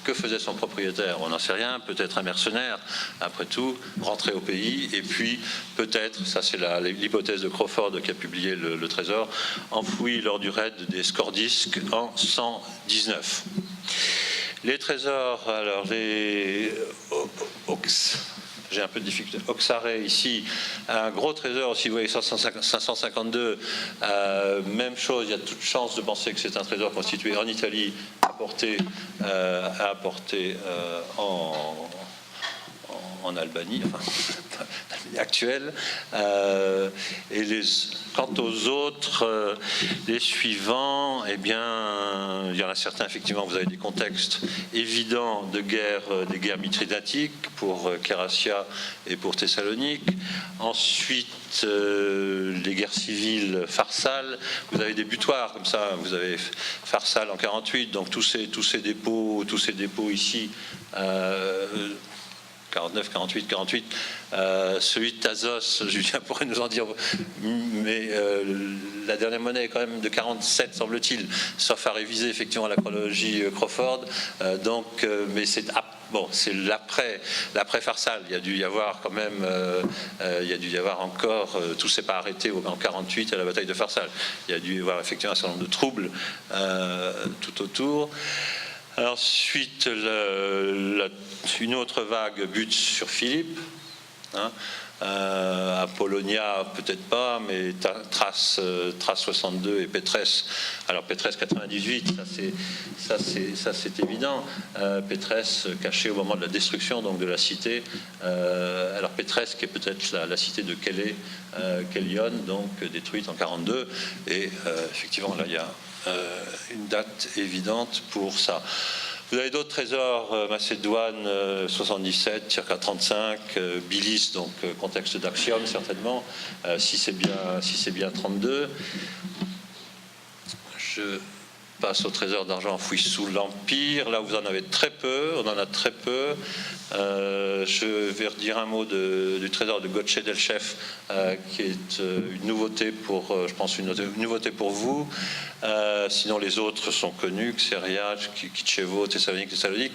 que faisait son propriétaire? On n'en sait rien. Peut-être un mercenaire, après tout, rentré au pays, et puis peut-être, ça c'est l'hypothèse de Crawford qui a publié le trésor, enfoui lors du raid des Scordisques en 119. Les trésors, alors j'ai un peu de difficulté. Oxare ici, un gros trésor, si vous voyez 552, même chose, il y a toute chance de penser que c'est un trésor constitué en Italie, apporté en Albanie, enfin, actuelle. Et quant aux autres, les suivants, eh bien, il y en a certains, effectivement, vous avez des contextes évidents de guerre, des guerres mithridatiques pour Kérassia et pour Thessalonique. Ensuite, les guerres civiles pharsales. Vous avez des butoirs, comme ça, vous avez Pharsale en 48, donc tous ces dépôts ici, 49, 48, 48. Celui de Thasos, Julien pourrait nous en dire, mais la dernière monnaie est quand même de 47, semble-t-il, sauf à réviser effectivement la chronologie Crawford. Mais c'est l'après Pharsale. Il y a dû y avoir quand même, encore, tout s'est pas arrêté en 48 à la bataille de Pharsale. Il y a dû y avoir effectivement un certain nombre de troubles tout autour. Ensuite, une autre vague bute sur Philippe. Apollonia, peut-être pas, mais Thrace 62 et Pétresse. Alors Pétresse 98, ça c'est évident. Pétresse cachée au moment de la destruction donc de la cité. Alors Pétresse qui est peut-être la cité de Kélion, donc détruite en 42. Et effectivement là il y a une date évidente pour ça. Vous avez d'autres trésors, Macédoine 77, circa 35, Bilice, donc contexte d'Axiom certainement, si c'est bien 32. Je passe au trésor d'argent enfoui sous l'Empire. Là, vous en avez très peu, on en a très peu. Je vais redire un mot du trésor de Gotche Delchef, qui est une nouveauté pour, je pense, une nouveauté pour vous. Sinon, les autres sont connus, Xeria, Kitchevo, Thessalonique.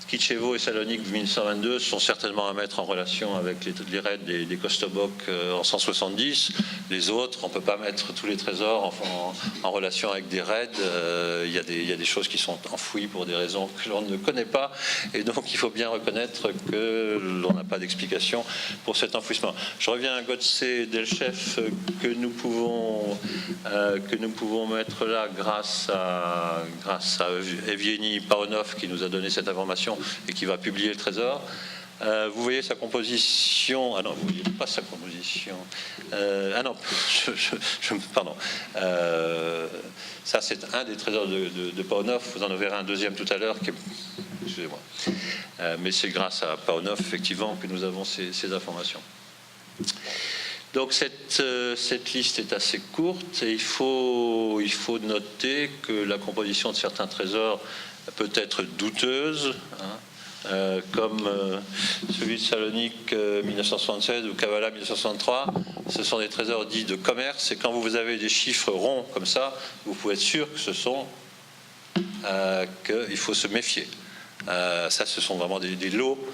Kitchevo et Salonique 1122 sont certainement à mettre en relation avec les raids des Kostobok en 170. Les autres, on ne peut pas mettre tous les trésors en relation avec des raids. Il y a des choses qui sont enfouies pour des raisons que l'on ne connaît pas. Et donc, il faut bien reconnaître que l'on n'a pas d'explication pour cet enfouissement. Je reviens à Gotse Delchef que nous pouvons mettre là grâce à Evgeny Paonov qui nous a donné cette information et qui va publier le trésor. Vous voyez sa composition. Ah non, vous ne voyez pas sa composition. Pardon. Ça, c'est un des trésors de Paonov. Vous en verrez un deuxième tout à l'heure. Excusez-moi. Mais c'est grâce à Paonov, effectivement, que nous avons ces informations. Donc cette liste est assez courte et il faut noter que la composition de certains trésors peut être douteuse, comme celui de Salonique 1976 ou Kavala 1963. Ce sont des trésors dits de commerce et quand vous avez des chiffres ronds comme ça, vous pouvez être sûr que qu'il faut se méfier. Ça, ce sont vraiment des lots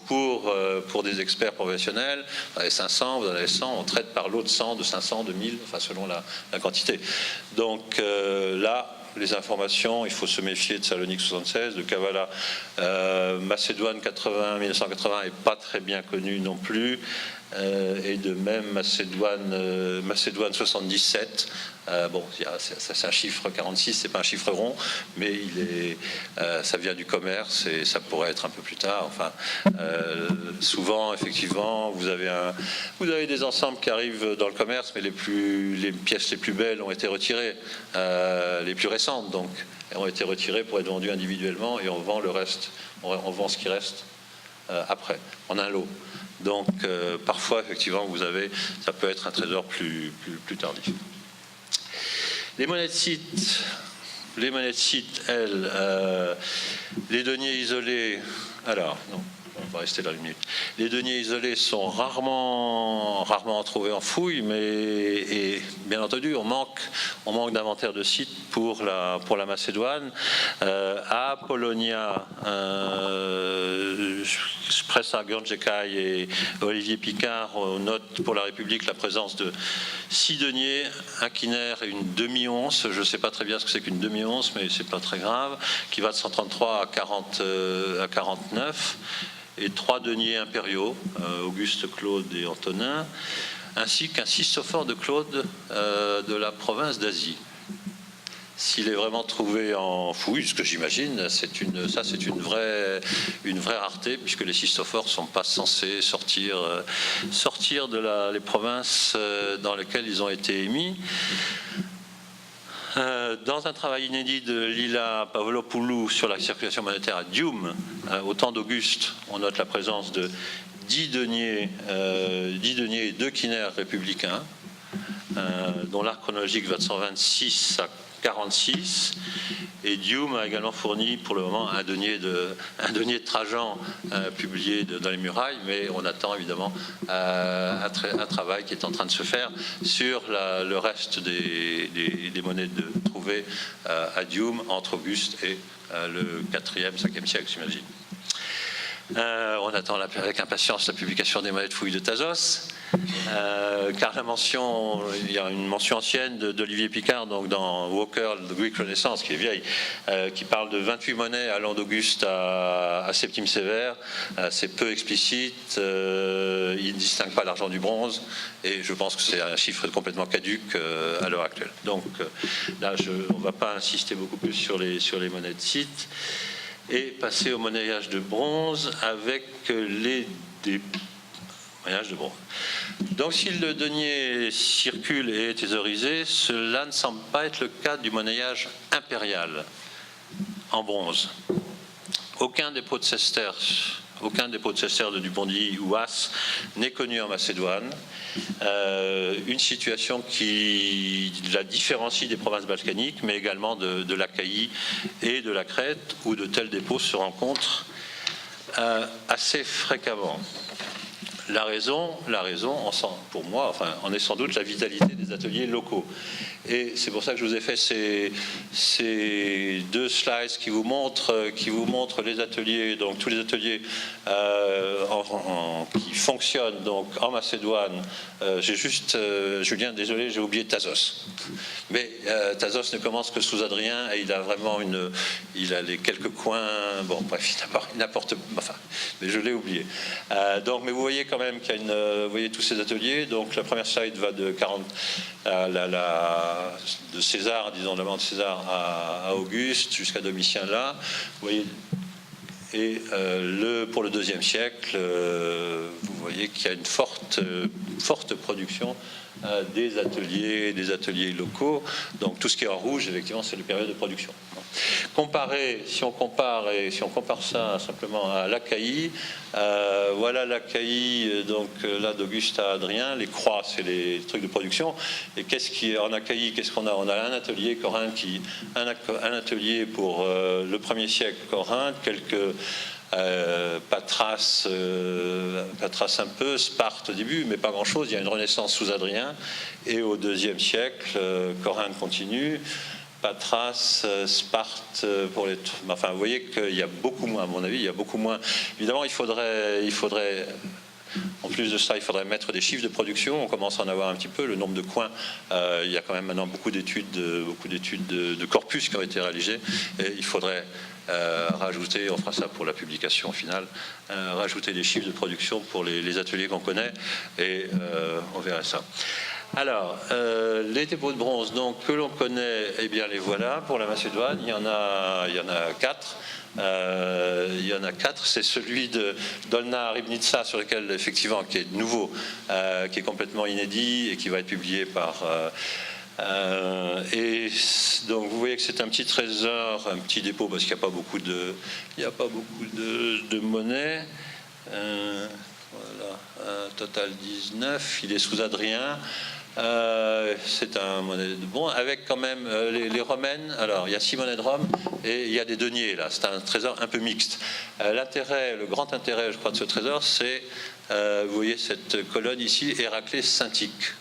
pour des experts professionnels. Vous avez 500, vous en avez 100, on traite par lot de 100, de 500, de 1000, enfin selon la quantité. Donc là, les informations, il faut se méfier de Salonique 76, de Kavala. Macédoine 1980 n'est pas très bien connu non plus. Et de même Macédoine 77. C'est un chiffre 46, c'est pas un chiffre rond, mais ça vient du commerce et ça pourrait être un peu plus tard. Enfin, souvent, effectivement, vous avez des ensembles qui arrivent dans le commerce, mais les pièces les plus belles ont été retirées, les plus récentes donc, ont été retirées pour être vendues individuellement et on vend le reste, on vend ce qui reste après, en un lot. Donc, parfois, effectivement, ça peut être un trésor plus tardif. Les monnaies de site, elles, les deniers isolés. Alors, non, on va rester là une minute. Les deniers isolés sont rarement trouvés en fouille, et bien entendu, on manque d'inventaire de sites pour la Macédoine. À Apollonia, Pressa Gandjekai et Olivier Picard notent pour la République la présence de 6 deniers, un quinaire et une demi-once. Je ne sais pas très bien ce que c'est qu'une demi-once, mais c'est pas très grave, qui va de 133 à 49, et 3 deniers impériaux, Auguste, Claude et Antonin, ainsi qu'un sistophore de Claude de la province d'Asie. S'il est vraiment trouvé en fouille, ce que j'imagine, c'est une vraie rareté, puisque les cystophores ne sont pas censés sortir de les provinces dans lesquelles ils ont été émis. Dans un travail inédit de Lila Pavlopoulou sur la circulation monétaire à Dium, au temps d'Auguste, on note la présence de 10 deniers et 2 quinaires républicains, dont l'arc chronologique va de 126 à 46, et Dium a également fourni pour le moment un denier de Trajan publié dans les murailles, mais on attend évidemment un travail qui est en train de se faire sur le reste des monnaies trouvées à Dium entre Auguste et le 4e, 5e siècle, j'imagine. On attend avec impatience la publication des monnaies de fouilles de Thasos, car il y a une mention ancienne d'Olivier Picard, donc dans Walker, The Greek Renaissance, qui est vieille, qui parle de 28 monnaies allant d'Auguste à Septime Sévère. C'est peu explicite, il ne distingue pas l'argent du bronze, et je pense que c'est un chiffre complètement caduc à l'heure actuelle. Donc là, on ne va pas insister beaucoup plus sur les monnaies de Scythe, et passer au monnayage de bronze avec les monnayage de bronze. Donc si le denier circule et est thésaurisé, cela ne semble pas être le cas du monnayage impérial en bronze. Aucun dépôt de sesterces de Dupont-Dily ou As n'est connu en Macédoine. Une situation qui la différencie des provinces balkaniques, mais également de l'Achaïe et de la Crète, où de tels dépôts se rencontrent assez fréquemment. La raison, pour moi, en est sans doute la vitalité des ateliers locaux. Et c'est pour ça que je vous ai fait ces 2 slides qui vous montrent les ateliers, donc tous les ateliers qui fonctionnent donc en Macédoine. J'ai juste, Julien, désolé, j'ai oublié Thasos. Mais Thasos ne commence que sous Adrien, et il a vraiment il a les quelques coins. Bon, bref, il n'apporte, mais je l'ai oublié. Donc, mais vous voyez quand même qu'il y a vous voyez tous ces ateliers. Donc, la première slide va de 40 de César, disons de la mort de César à Auguste jusqu'à Domitien là. Vous voyez, et pour le 2e siècle, vous voyez qu'il y a une forte production des ateliers locaux. Donc tout ce qui est en rouge, effectivement, c'est la période de production. Si on compare ça simplement à l'Achaïe, voilà l'Achaïe, donc là d'Auguste à Adrien, les croix, c'est les trucs de production. Et en Achaïe, qu'est-ce qu'on a? On a un atelier Corinthe, un atelier pour le 1er siècle Corinthe, quelques Patras un peu, Sparte au début, mais pas grand-chose. Il y a une renaissance sous Adrien, et au 2e siècle, Corinthe continue. Patras, Sparte pour les. Enfin, vous voyez qu'il y a beaucoup moins, à mon avis, il y a beaucoup moins. Évidemment, il faudrait. En plus de ça, il faudrait mettre des chiffres de production. On commence à en avoir un petit peu. Le nombre de coins, il y a quand même maintenant beaucoup d'études de corpus qui ont été réalisées. Et il faudrait rajouter, on fera ça pour la publication finale, rajouter des chiffres de production pour les ateliers qu'on connaît, et on verra ça. Alors, les dépôts de bronze donc, que l'on connaît, eh bien les voilà pour la Macédoine. Il y en a 4. C'est celui de Dolna Ribnitsa, sur lequel, effectivement, qui est nouveau, qui est complètement inédit et qui va être publié par. Et donc vous voyez que c'est un petit trésor, un petit dépôt, parce qu'il n'y a pas beaucoup de monnaie. Voilà, total 19. Il est sous Adrien. C'est un monnaie de bon, avec quand même les romaines. Alors il y a 6 monnaies de Rome et il y a des deniers là. C'est un trésor un peu mixte. Le grand intérêt, je crois, de ce trésor, c'est, vous voyez cette colonne ici, Héraclès Cintique.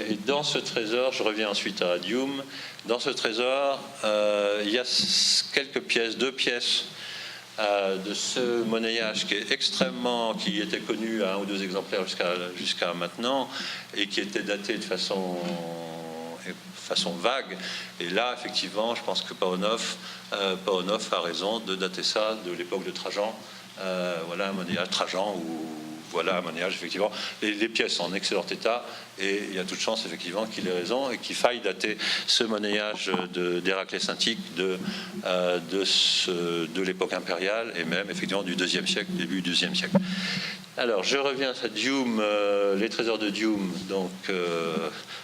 Et dans ce trésor, je reviens ensuite à Dium. Dans ce trésor, il y a quelques pièces, 2 pièces. De ce monnayage qui était connu à 1 ou 2 exemplaires jusqu'à maintenant, et qui était daté de façon vague. Et là, effectivement, je pense que Paonov a raison de dater ça de l'époque de Trajan. Voilà un monnayage Trajan ou voilà un monnayage, effectivement. Les pièces sont en excellent état et il y a toute chance, effectivement, qu'il ait raison et qu'il faille dater ce monnayage d'Héraclès antique de l'époque impériale et même, effectivement, du IIe siècle, début du IIe siècle. Alors, je reviens à Dium, les trésors de Dium. Donc, je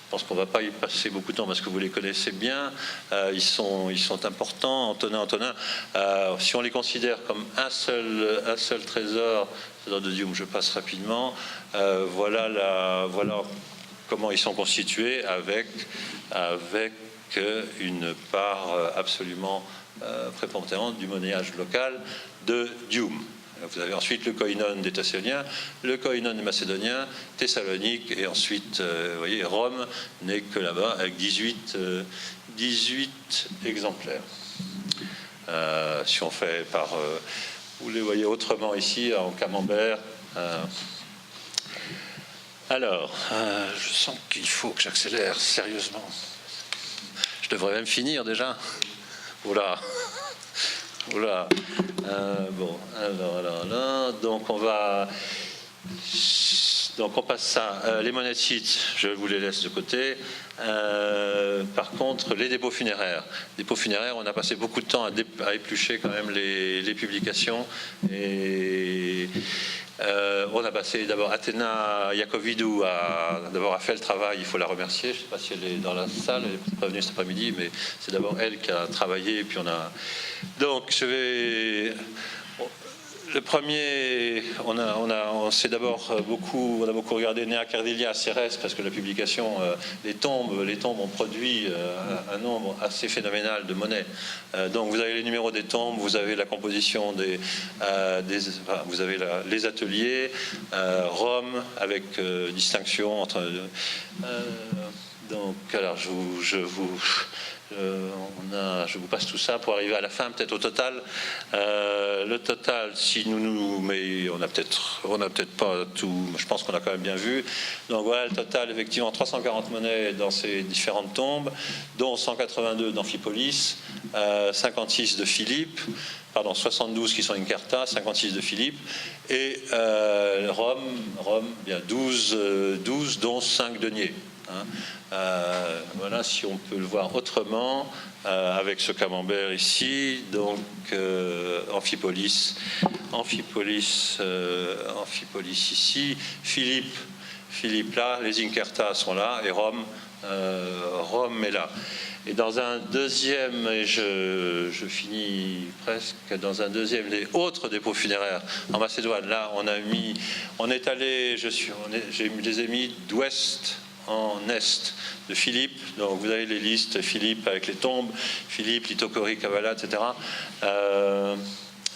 pense qu'on ne va pas y passer beaucoup de temps parce que vous les connaissez bien. Ils sont importants. Antonin. Si on les considère comme un seul trésor de Dium, je passe rapidement. Voilà comment ils sont constitués avec une part absolument prépondérante du monnayage local de Dium. Vous avez ensuite le koinon des Thessaloniens, le koinon des Macédoniens, Thessalonique, et ensuite, vous voyez, Rome n'est que là-bas avec 18 exemplaires. Si on fait par... vous les voyez autrement ici, en camembert. Alors, je sens qu'il faut que j'accélère sérieusement. Je devrais même finir déjà. Oula. Bon, alors, donc on passe ça. Les monétites, je vous les laisse de côté. Par contre, les dépôts funéraires. On a passé beaucoup de temps à éplucher quand même les publications. Et on a passé d'abord Athéna Iacovidou a fait le travail, il faut la remercier. Je ne sais pas si elle est dans la salle, elle n'est pas venue cet après-midi, mais c'est d'abord elle qui a travaillé. Et puis donc je vais... Le premier, on s'est d'abord beaucoup regardé Nea Cardilia, Cérès, parce que la publication, les tombes ont produit un nombre assez phénoménal de monnaies. Donc vous avez les numéros des tombes, vous avez la composition vous avez les ateliers, Rome avec distinction entre. Donc alors je vous passe tout ça pour arriver à la fin, peut-être au total. Le total, mais on n'a peut-être pas tout. Je pense qu'on a quand même bien vu. Donc voilà le total, effectivement, 340 monnaies dans ces différentes tombes, dont 182 d'Amphipolis, 56 de Philippe. 72 qui sont Incarta, 56 de Philippe, et Rome, bien 12, dont 5 deniers. Voilà, si on peut le voir autrement, avec ce camembert ici, donc Amphipolis ici, Philippe là, les Incarta sont là, et Rome est là. Et dans un deuxième, et je finis presque, dans un deuxième, les autres dépôts funéraires en Macédoine, là on les ai mis d'ouest en est de Philippe. Donc vous avez les listes Philippe avec les tombes, Philippe, Lithocori, Kavala, etc.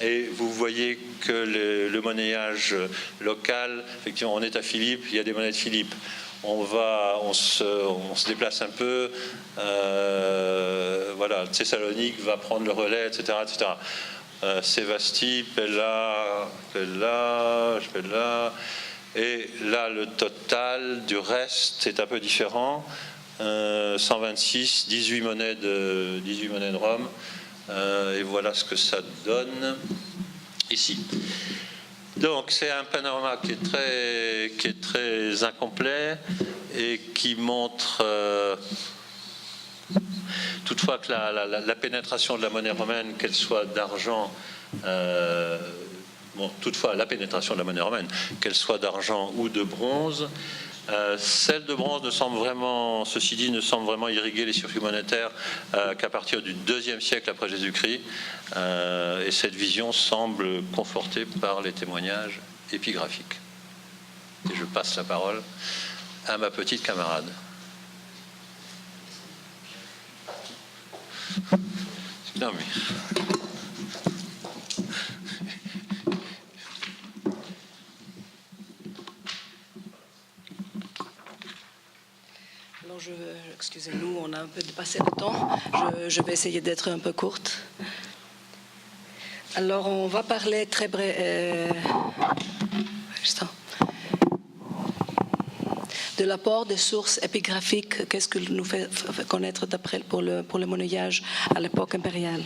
Et vous voyez que le monnayage local, effectivement, on est à Philippe, il y a des monnaies de Philippe. On se déplace un peu. Voilà, Thessalonique va prendre le relais, etc., etc. Sévastie, Pella. Et là, le total du reste est un peu différent. 126, 18 monnaies de Rome. Et voilà ce que ça donne ici. Donc c'est un panorama qui est très incomplet et qui montre toutefois que la pénétration de la monnaie romaine, qu'elle soit d'argent, toutefois la pénétration de la monnaie romaine, qu'elle soit d'argent ou de bronze, celle de bronze ne semble vraiment, ceci dit, ne semble vraiment irriguer les circuits monétaires qu'à partir du IIe siècle après Jésus-Christ, et cette vision semble confortée par les témoignages épigraphiques. Et je passe la parole à ma petite camarade. Non mais... Excusez-nous, on a un peu dépassé le temps. Je vais essayer d'être un peu courte. Alors, on va parler très de l'apport des sources épigraphiques. Qu'est-ce que nous fait connaître d'après pour le monnayage à l'époque impériale?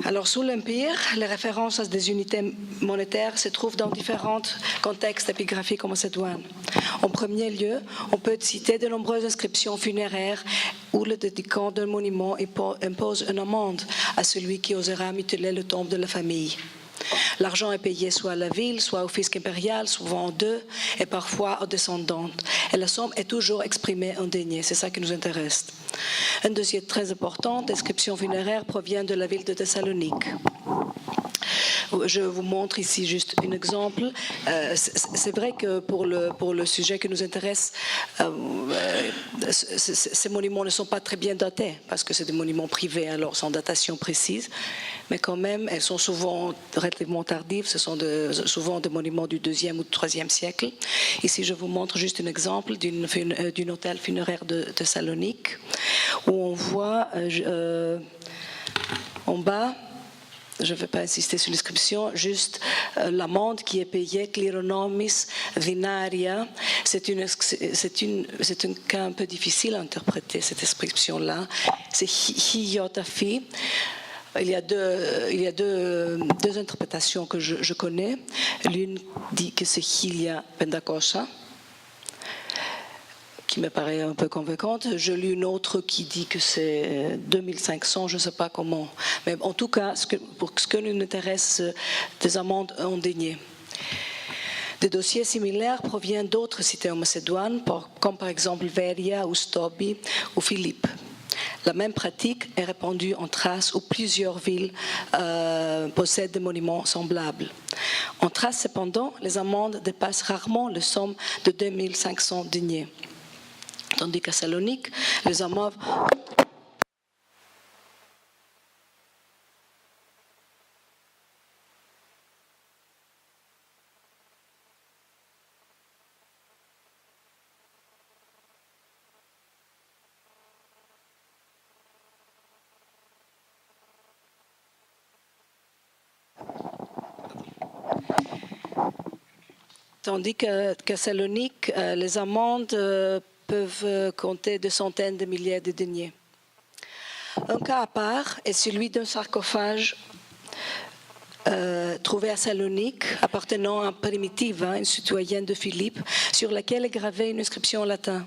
Alors, sous l'Empire, les références à des unités monétaires se trouvent dans différents contextes épigraphiques macédoines. En premier lieu, on peut citer de nombreuses inscriptions funéraires où le dédicant d'un monument impose une amende à celui qui osera mutiler le tombe de la famille. L'argent est payé soit à la ville, soit au fisc impérial, souvent en deux, et parfois aux descendants. Et la somme est toujours exprimée en deniers, c'est ça qui nous intéresse. Un dossier très important d'inscription funéraire provient de la ville de Thessalonique. Je vous montre ici juste un exemple. C'est vrai que pour le sujet qui nous intéresse, ces monuments ne sont pas très bien datés, parce que c'est des monuments privés, alors sans datation précise, mais quand même, elles sont souvent relativement tardives. Ce sont souvent des monuments du 2e ou 3e siècle. Ici, je vous montre juste un exemple d'un hôtel funéraire de Thessalonique, où on voit en bas, je ne vais pas insister sur l'inscription, juste l'amende qui est payée, clironomis dinaria. C'est un cas un peu difficile à interpréter, cette inscription-là. C'est hiotafi. Il y a deux interprétations que je connais. L'une dit que c'est hilia pendakosa, qui me paraît un peu convaincante. Je lis une autre qui dit que c'est 2500, je ne sais pas comment. Mais en tout cas, pour ce que nous intéresse, des amendes en deniers. Des dossiers similaires proviennent d'autres cités en Macédoine, comme par exemple Veria ou Stobi ou Philippe. La même pratique est répandue en Thrace où plusieurs villes possèdent des monuments semblables. En Thrace, cependant, les amendes dépassent rarement la somme de 2500 deniers. Tandis qu'à Salonique, les amendes Salonique, les amendes peuvent compter de centaines de milliers de deniers. Un cas à part est celui d'un sarcophage trouvé à Salonique, appartenant à Primitiva, une citoyenne de Philippe, sur laquelle est gravée une inscription en latin.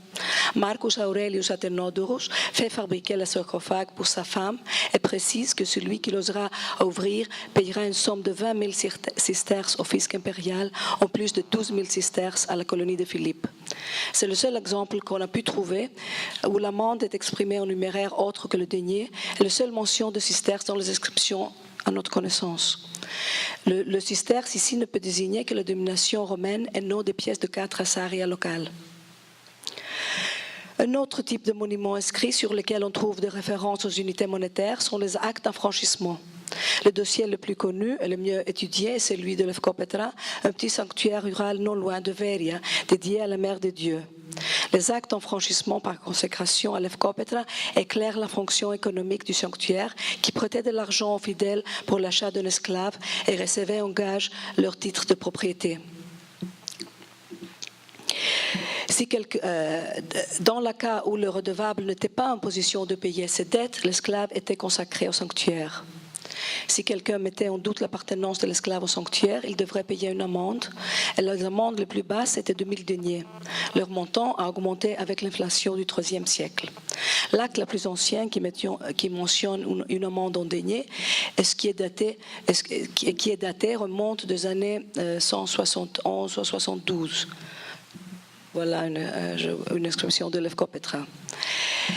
Marcus Aurelius Athenodorus fait fabriquer le sarcophage pour sa femme et précise que celui qui osera ouvrir payera une somme de 20 000 sesterces au fisc impérial, en plus de 12 000 sesterces à la colonie de Philippe. C'est le seul exemple qu'on a pu trouver où l'amende est exprimée en numéraire autre que le denier et la seule mention de sesterces dans les inscriptions à notre connaissance. Le sesterce ici ne peut désigner que la domination romaine et non des pièces de 4 assaria locales. Un autre type de monument inscrit sur lequel on trouve des références aux unités monétaires sont les actes d'enfranchissement. Le dossier le plus connu et le mieux étudié est celui de Lefkopetra, un petit sanctuaire rural non loin de Veria, dédié à la Mère de Dieu. Les actes d'enfranchissement par consécration à Lefkopetra éclairent la fonction économique du sanctuaire qui prêtait de l'argent aux fidèles pour l'achat d'un esclave et recevait en gage leur titre de propriété. Dans le cas où le redevable n'était pas en position de payer ses dettes, l'esclave était consacré au sanctuaire. Si quelqu'un mettait en doute l'appartenance de l'esclave au sanctuaire, il devrait payer une amende. Et les amendes les plus basses étaient de 1000 deniers. Leur montant a augmenté avec l'inflation du IIIe siècle. L'acte le plus ancien qui mentionne une amende en deniers qui est daté remonte des années 171 ou 172. Voilà une inscription de Lefkopetra.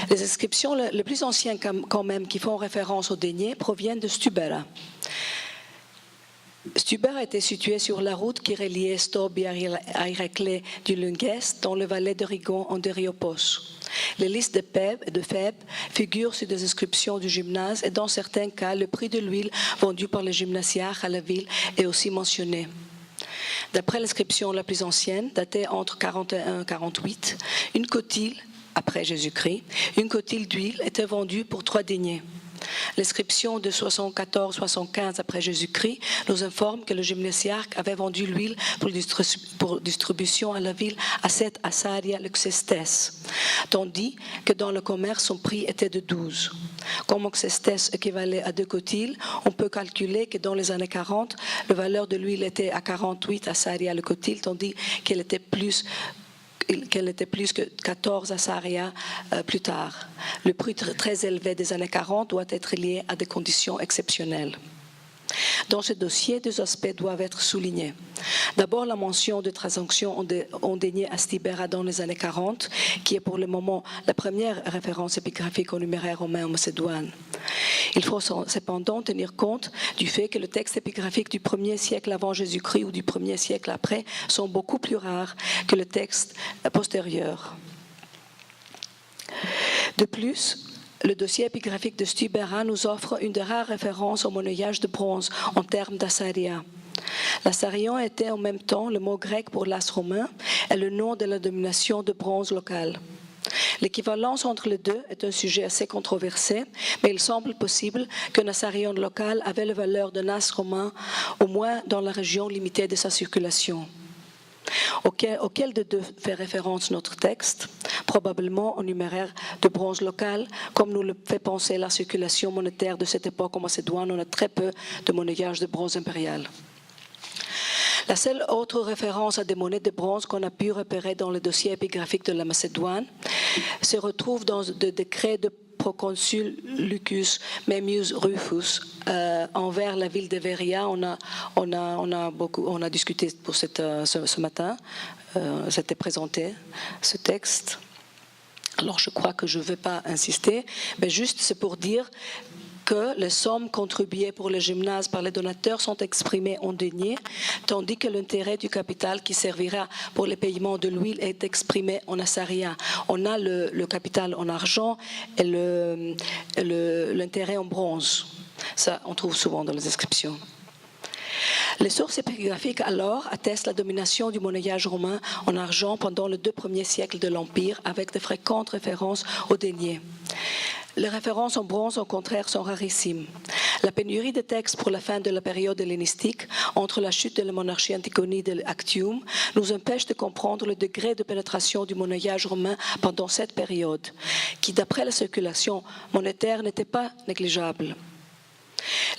Les inscriptions les plus anciennes quand même qui font référence aux deniers proviennent de Stubera. Stubera était situé sur la route qui reliait Stobi à Iréclès du Lunguest dans le valais de Rigon en Deriopos. Les listes de Thèbes figurent sur des inscriptions du gymnase et dans certains cas, le prix de l'huile vendue par les gymnasiarches à la ville est aussi mentionné. D'après l'inscription la plus ancienne, datée entre 41 et 48, une cotyle, après Jésus-Christ, une cotyle d'huile était vendue pour 3 deniers. L'inscription de 74-75 après Jésus-Christ nous informe que le gymnasiarque avait vendu l'huile pour distribution à la ville à 7 assaria luxestes, tandis que dans le commerce son prix était de 12. Comme oxestes équivalait à 2 cotyles, on peut calculer que dans les années 40, la valeur de l'huile était à 48 assaria le cotyle, tandis qu'elle était plus que 14 assaria plus tard. Le prix très élevé des années 40 doit être lié à des conditions exceptionnelles. Dans ce dossier, 2 aspects doivent être soulignés. D'abord, la mention de transactions en deniers astibéra dans les années 40, qui est pour le moment la première référence épigraphique au numéraire romain en Macédoine. Il faut cependant tenir compte du fait que les textes épigraphiques du 1er siècle avant Jésus-Christ ou du 1er siècle après sont beaucoup plus rares que les textes postérieurs. De plus, le dossier épigraphique de Stubera nous offre une des rares références au monnayage de bronze en termes d'assaria. L'assarion était en même temps le mot grec pour l'as romain et le nom de la domination de bronze locale. L'équivalence entre les deux est un sujet assez controversé, mais il semble possible qu'un assarion local avait la valeur d'un as romain, au moins dans la région limitée de sa circulation. Auquel de deux fait référence notre texte? Probablement au numéraire de bronze local, comme nous le fait penser la circulation monétaire de cette époque en Macédoine. On a très peu de monnayage de bronze impérial. La seule autre référence à des monnaies de bronze qu'on a pu repérer dans le dossier épigraphique de la Macédoine se retrouve dans le décret de proconsul Lucus Memmius Rufus envers la ville de Veria. On a discuté pour ce matin, c'était présenté ce texte. Alors je crois que je ne vais pas insister, mais juste c'est pour dire que les sommes contribuées pour le gymnase par les donateurs sont exprimées en deniers, tandis que l'intérêt du capital qui servira pour le paiement de l'huile est exprimé en assaria. On a le capital en argent et l'intérêt en bronze. Ça, on trouve souvent dans les inscriptions. Les sources épigraphiques alors attestent la domination du monnayage romain en argent pendant les 2 premiers siècles de l'Empire, avec de fréquentes références aux deniers. Les références en bronze, au contraire, sont rarissimes. La pénurie de textes pour la fin de la période hellénistique, entre la chute de la monarchie antigonide et l'Actium, nous empêche de comprendre le degré de pénétration du monnayage romain pendant cette période, qui, d'après la circulation monétaire, n'était pas négligeable.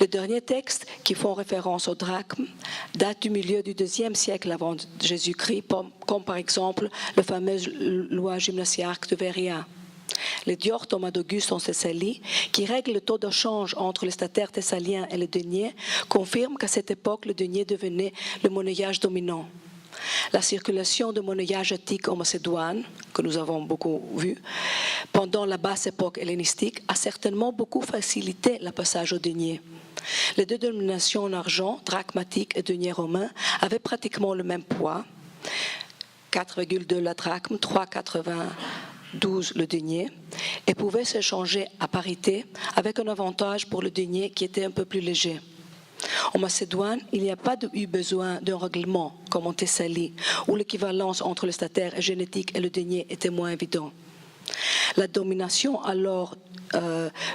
Les derniers textes qui font référence au drachme datent du milieu du IIe siècle avant Jésus-Christ, comme par exemple la fameuse loi gymnasiarque de Veria. Les dior Thomas d'Auguste en Thessalie, qui règle le taux de change entre les statères thessaliens et les deniers, confirme qu'à cette époque, le denier devenait le monnayage dominant. La circulation de monnayage attique en Macédoine, que nous avons beaucoup vu, pendant la basse époque hellénistique, a certainement beaucoup facilité le passage au denier. Les deux dénominations en argent, drachmatique et denier romain, avaient pratiquement le même poids, 4,2 la drachme, 3,92 le denier, et pouvaient s'échanger à parité avec un avantage pour le denier qui était un peu plus léger. En Macédoine, il n'y a pas eu besoin d'un règlement comme en Thessalie, où l'équivalence entre le statère et génétique et le denier était moins évident. La domination alors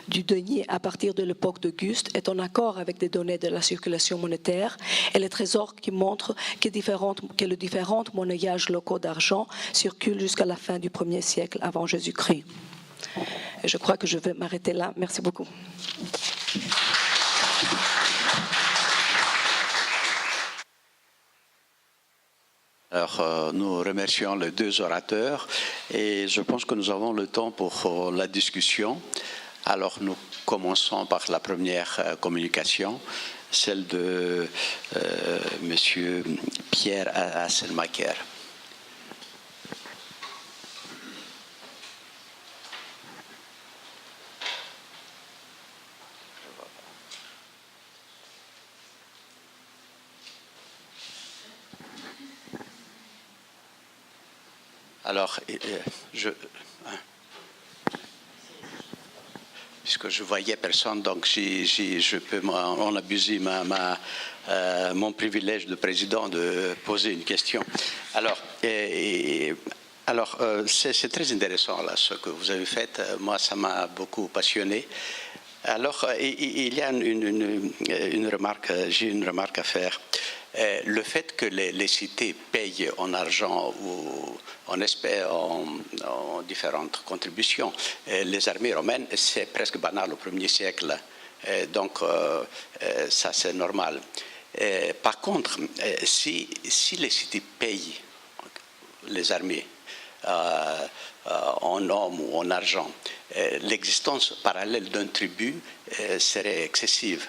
du denier à partir de l'époque d'Auguste est en accord avec des données de la circulation monétaire et les trésors qui montrent que les différents monnayages locaux d'argent circulent jusqu'à la fin du 1er siècle avant Jésus-Christ. Et je crois que je vais m'arrêter là. Merci beaucoup. Alors, nous remercions les 2 orateurs et je pense que nous avons le temps pour la discussion. Alors, nous commençons par la première communication, celle de Monsieur Pierre Hasselmacher. Alors, puisque je voyais personne, donc je peux en abuser mon privilège de président de poser une question. Alors, c'est très intéressant là, ce que vous avez fait. Moi, ça m'a beaucoup passionné. Alors, il y a une remarque, j'ai une remarque à faire. Le fait que les cités payent en argent ou en différentes contributions les armées romaines, c'est presque banal au 1er siècle. Donc, ça, c'est normal. Par contre, si les cités payent les armées en hommes ou en argent, l'existence parallèle d'un tribut serait excessive.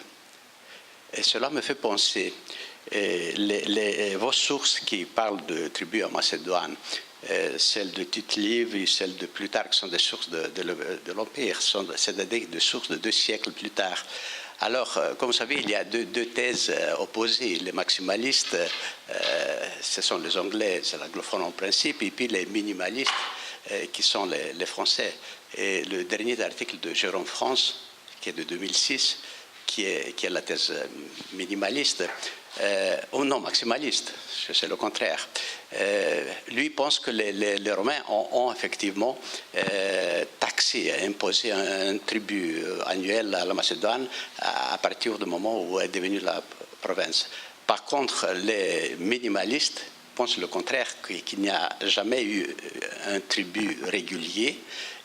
Et cela me fait penser, vos sources qui parlent de tribut en Macédoine, celles de Tite-Live et celles de Plutarque sont des sources de l'Empire, c'est-à-dire des sources de 2 siècles plus tard. Alors, comme vous savez, il y a deux thèses opposées. Les maximalistes, ce sont les Anglais, c'est l'anglophone en principe, et puis les minimalistes, qui sont les Français. Et le dernier article de Jérôme France, qui est de 2006, qui est la thèse minimaliste, ou non, maximaliste, c'est le contraire. Lui pense que les Romains ont effectivement taxé, imposé un tribut annuel à la Macédoine à partir du moment où elle est devenue la province. Par contre, les minimalistes pensent le contraire, qu'il n'y a jamais eu un tribut régulier,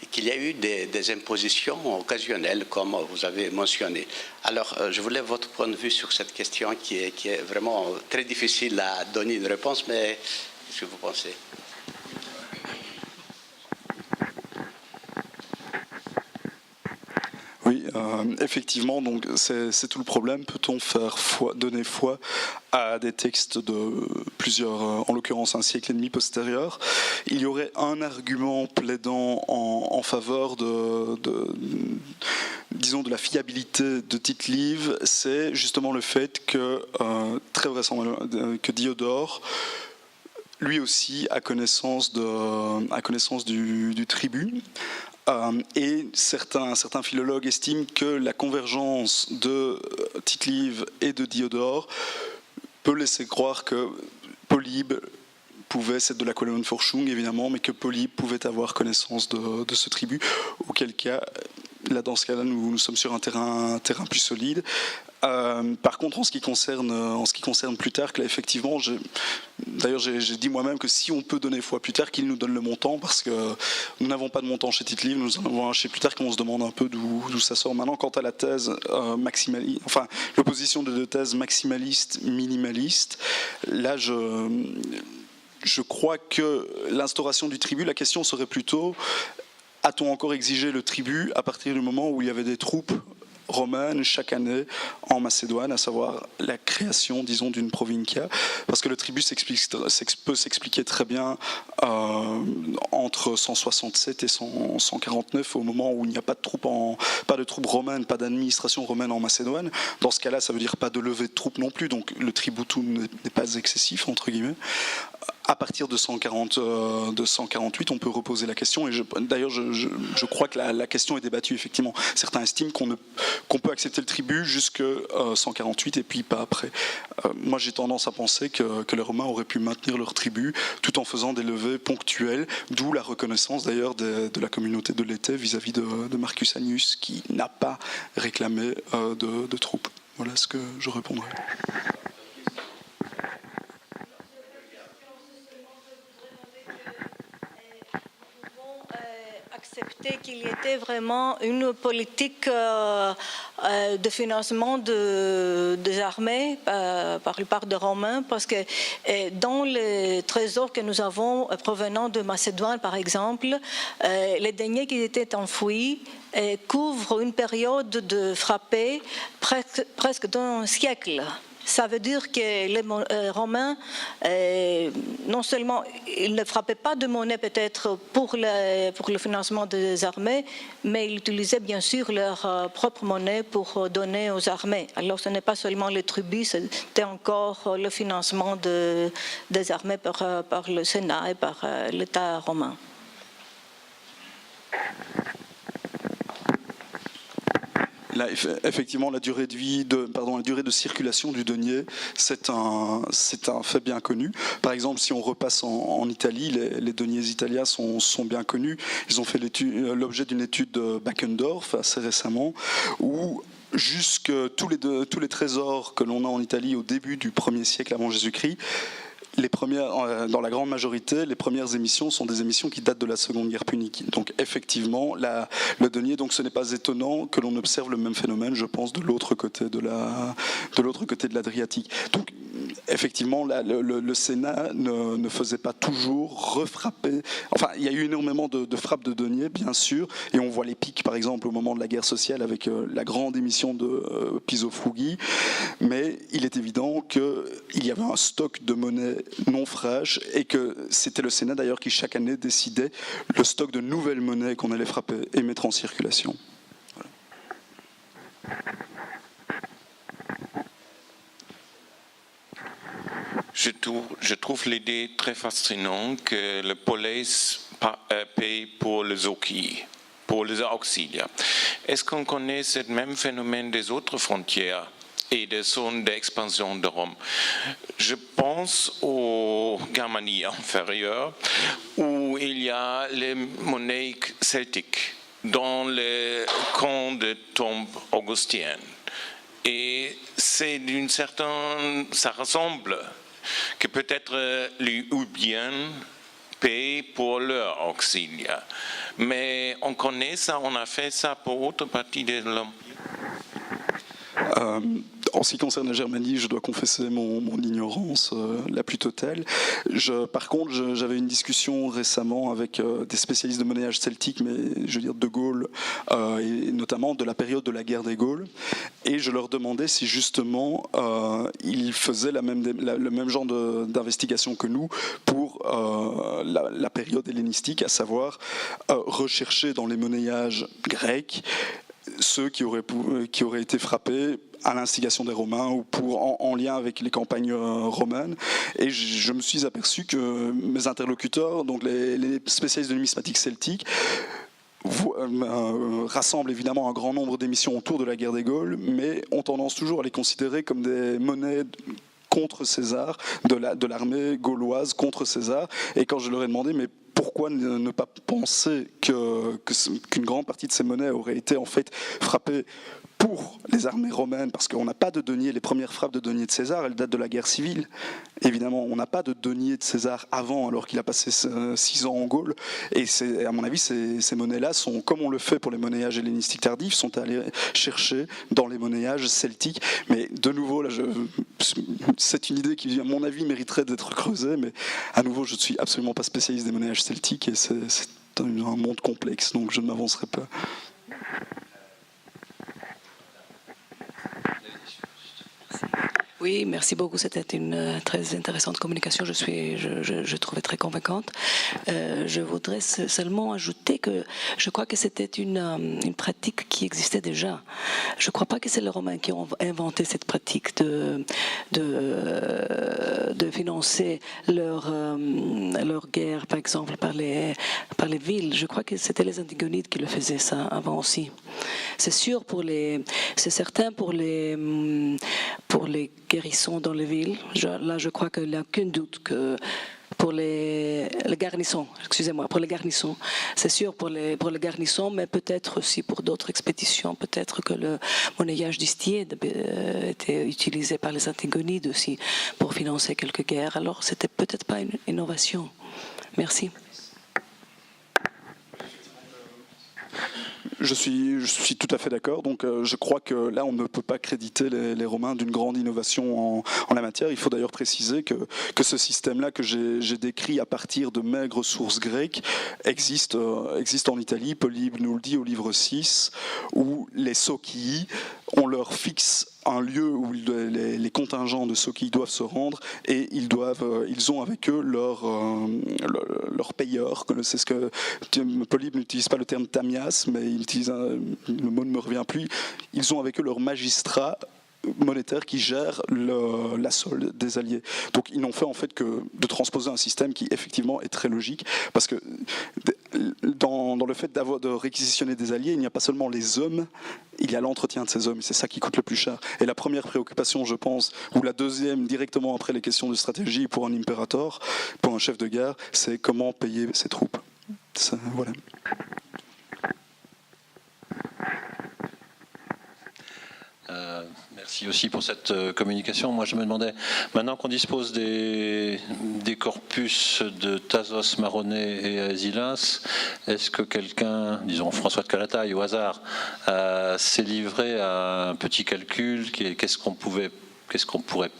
qu'il y a eu des impositions occasionnelles, comme vous avez mentionné. Alors, je voulais votre point de vue sur cette question qui est vraiment très difficile à donner une réponse, mais qu'est-ce que vous pensez ? Oui, effectivement, donc c'est tout le problème. Peut-on donner foi à des textes de plusieurs, en l'occurrence un siècle et demi postérieur? Il y aurait un argument plaidant en faveur disons, de la fiabilité de Tite-Live, c'est justement le fait que, très vraisemblablement, que Diodore, lui aussi, a connaissance du tribut. Et certains philologues estiment que la convergence de Tite-Live et de Diodore peut laisser croire que Polybe pouvait, c'est de la Kolonenforschung évidemment, mais que Polybe pouvait avoir connaissance de ce tribut, auquel cas, là dans ce cas-là, nous sommes sur un terrain plus solide. Par contre, en ce qui concerne Plutarque, là, effectivement, d'ailleurs j'ai dit moi-même que si on peut donner foi à Plutarque, qu'il nous donne le montant, parce que nous n'avons pas de montant chez Tite-Live, nous en avons un chez Plutarque, on se demande un peu d'où ça sort. Maintenant, quant à la thèse maximaliste, enfin l'opposition de 2 thèses maximalistes, minimalistes, là je crois que l'instauration du tribut, la question serait plutôt: a-t-on encore exigé le tribut à partir du moment où il y avait des troupes romaines chaque année en Macédoine, à savoir la création, disons, d'une provincia, parce que le tribut peut s'expliquer très bien entre 167 et 149, au moment où il n'y a pas de troupes romaines, pas d'administration romaine en Macédoine. Dans ce cas-là, ça veut dire pas de levée de troupes non plus, donc le tributum n'est pas excessif, entre guillemets. À partir de 148, on peut reposer la question, et d'ailleurs je crois que la question est débattue, effectivement. Certains estiment qu'on peut accepter le tribut jusqu'à 148 et puis pas après. Moi j'ai tendance à penser que les Romains auraient pu maintenir leur tribut tout en faisant des levées ponctuelles, d'où la reconnaissance d'ailleurs de la communauté de Léthé vis-à-vis de Marcus Annius, qui n'a pas réclamé de troupes. Voilà ce que je répondrai. Accepter qu'il y était vraiment une politique de financement des armées par la part des Romains, parce que dans les trésors que nous avons provenant de Macédoine, par exemple, les deniers qui étaient enfouis couvrent une période de frappés presque d'un siècle. Ça veut dire que les Romains, non seulement ils ne frappaient pas de monnaie peut-être pour le financement des armées, mais ils utilisaient bien sûr leur propre monnaie pour donner aux armées. Alors ce n'est pas seulement les tribus, c'était encore le financement des armées par le Sénat et par l'État romain. Là, effectivement, la durée de circulation du denier, c'est un fait bien connu. Par exemple, si on repasse en Italie, les deniers italiens sont bien connus. Ils ont fait l'objet d'une étude de Backendorf assez récemment, où tous les trésors que l'on a en Italie au début du 1er siècle avant Jésus-Christ, dans la grande majorité, les premières émissions sont des émissions qui datent de la Seconde Guerre punique. Donc effectivement, le denier, donc ce n'est pas étonnant que l'on observe le même phénomène, je pense, de l'autre côté de l'Adriatique. Donc effectivement, le Sénat ne faisait pas toujours refrapper. Enfin, il y a eu énormément de frappes de deniers, bien sûr, et on voit les pics, par exemple, au moment de la guerre sociale avec la grande émission de Pisofrughi. Mais il est évident qu'il y avait un stock de monnaie non fraîche et que c'était le Sénat d'ailleurs qui chaque année décidait le stock de nouvelles monnaies qu'on allait frapper et mettre en circulation. Voilà. Je trouve l'idée très fascinante que la police paye pour les auxiliaires. Est-ce qu'on connaît ce même phénomène des autres frontières et des zones d'expansion de Rome? Je pense aux Germanies inférieures où il y a les monnaies celtiques dans les camps de tombes augustiennes. Et c'est ça ressemble que peut-être les Ubiens payent pour leur auxiliaire. Mais on connaît ça, on a fait ça pour autre partie de l'Empire. En ce qui concerne la Germanie, je dois confesser mon ignorance la plus totale. Par contre, j'avais une discussion récemment avec des spécialistes de monnayage celtique, mais je veux dire de Gaulle, et notamment de la période de la guerre des Gaules, et je leur demandais si justement ils faisaient le même genre d'investigation que nous pour la période hellénistique, à savoir rechercher dans les monnayages grecs ceux qui auraient été frappés à l'instigation des Romains ou en lien avec les campagnes romaines. Et je me suis aperçu que mes interlocuteurs, donc les spécialistes de numismatique celtique, rassemblent évidemment un grand nombre d'émissions autour de la guerre des Gaules, mais ont tendance toujours à les considérer comme des monnaies contre César, de l'armée gauloise contre César. Et quand je leur ai demandé, mais pourquoi ne pas penser qu'une grande partie de ces monnaies aurait été en fait frappée pour les armées romaines, parce qu'on n'a pas de denier, les premières frappes de deniers de César, elles datent de la guerre civile. Évidemment, on n'a pas de denier de César avant, alors qu'il a passé 6 ans en Gaule. Et à mon avis, ces monnaies-là sont, comme on le fait pour les monnayages hellénistiques tardifs, sont allés chercher dans les monnayages celtiques. Mais de nouveau, là, c'est une idée qui, à mon avis, mériterait d'être creusée, mais à nouveau, je ne suis absolument pas spécialiste des monnayages celtiques, et c'est un monde complexe, donc je ne m'avancerai pas. Oui, merci beaucoup. C'était une très intéressante communication. Je trouvais très convaincante. Je voudrais seulement ajouter que je crois que c'était une pratique qui existait déjà. Je ne crois pas que c'est les Romains qui ont inventé cette pratique de financer leur guerre, par exemple, par les villes. Je crois que c'était les Antigonides qui le faisaient ça avant aussi. C'est certain pour les guérissons dans les villes. Là, je crois qu'il n'y a aucun doute que pour les garnisons, c'est sûr pour les garnisons, mais peut-être aussi pour d'autres expéditions, peut-être que le monnayage d'Istier était utilisé par les Antigonides aussi pour financer quelques guerres. Alors, c'était peut-être pas une innovation. Merci. Je suis tout à fait d'accord. Donc, je crois que là, on ne peut pas créditer les Romains d'une grande innovation en la matière. Il faut d'ailleurs préciser que ce système-là que j'ai décrit à partir de maigres sources grecques existe en Italie. Polybe nous le dit au livre 6, où les Socii, on leur fixe un lieu où les contingents de Socii doivent se rendre, et ils ont avec eux leur payeur. C'est ce que Polybe n'utilise pas le terme tamias, mais il utilise le mot ne me revient plus. Ils ont avec eux leur magistrat monétaire qui gère la solde des alliés. Donc ils n'ont fait en fait que de transposer un système qui effectivement est très logique, parce que dans le fait de réquisitionner des alliés, il n'y a pas seulement les hommes, il y a l'entretien de ces hommes, et c'est ça qui coûte le plus cher. Et la première préoccupation, je pense, ou la deuxième directement après les questions de stratégie pour un impérator, pour un chef de guerre, c'est comment payer ses troupes. Ça, voilà. Merci aussi pour cette communication. Moi, je me demandais, maintenant qu'on dispose des corpus de Thasos, Maroney et Asilas, est-ce que quelqu'un, disons François de Calataille au hasard, s'est livré à un petit calcul, qu'est-ce qu'on pourrait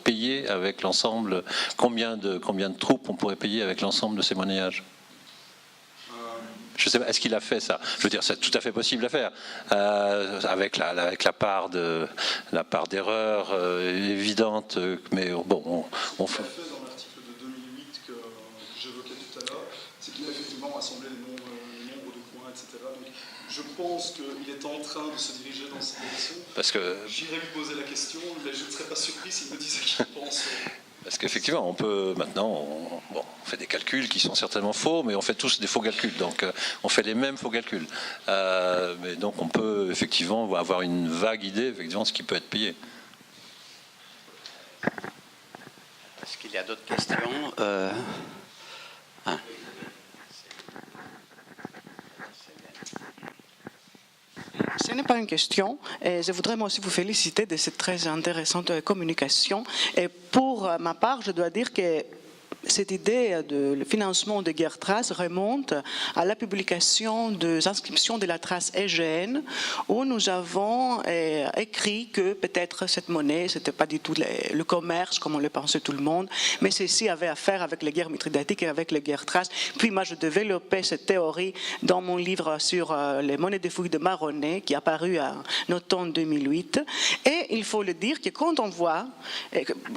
payer avec l'ensemble, combien de troupes on pourrait payer avec l'ensemble de ces monnayages? Je sais pas, est-ce qu'il a fait ça? Je veux dire, c'est tout à fait possible à faire, avec la part d'erreur évidente, mais bon, on fait. Dans l'article de 2008 que j'évoquais tout à l'heure, c'est qu'il a effectivement rassemblé les nombres de points, etc. Donc, je pense qu'il est en train de se diriger dans cette direction. Parce que j'irai lui poser la question, mais je ne serais pas surpris s'il me disait qu'il pense. Parce qu'effectivement, on peut maintenant, on fait des calculs qui sont certainement faux, mais on fait tous des faux calculs. Donc, on fait les mêmes faux calculs. Mais donc, on peut effectivement avoir une vague idée, effectivement, de ce qui peut être payé. Est-ce qu'il y a d'autres questions? Ce n'est pas une question. Et je voudrais moi aussi vous féliciter de cette très intéressante communication. Et pour ma part, je dois dire que cette idée de financement de guerre trace remonte à la publication des inscriptions de la trace EGN, où nous avons écrit que peut-être cette monnaie, ce n'était pas du tout le commerce comme on le pensait tout le monde, mais ceci avait affaire avec les guerres mithridatiques et avec les guerres traces. Puis moi, je développais cette théorie dans mon livre sur les monnaies de fouilles de Maroney, qui est apparu en automne 2008. Et il faut le dire que quand on voit,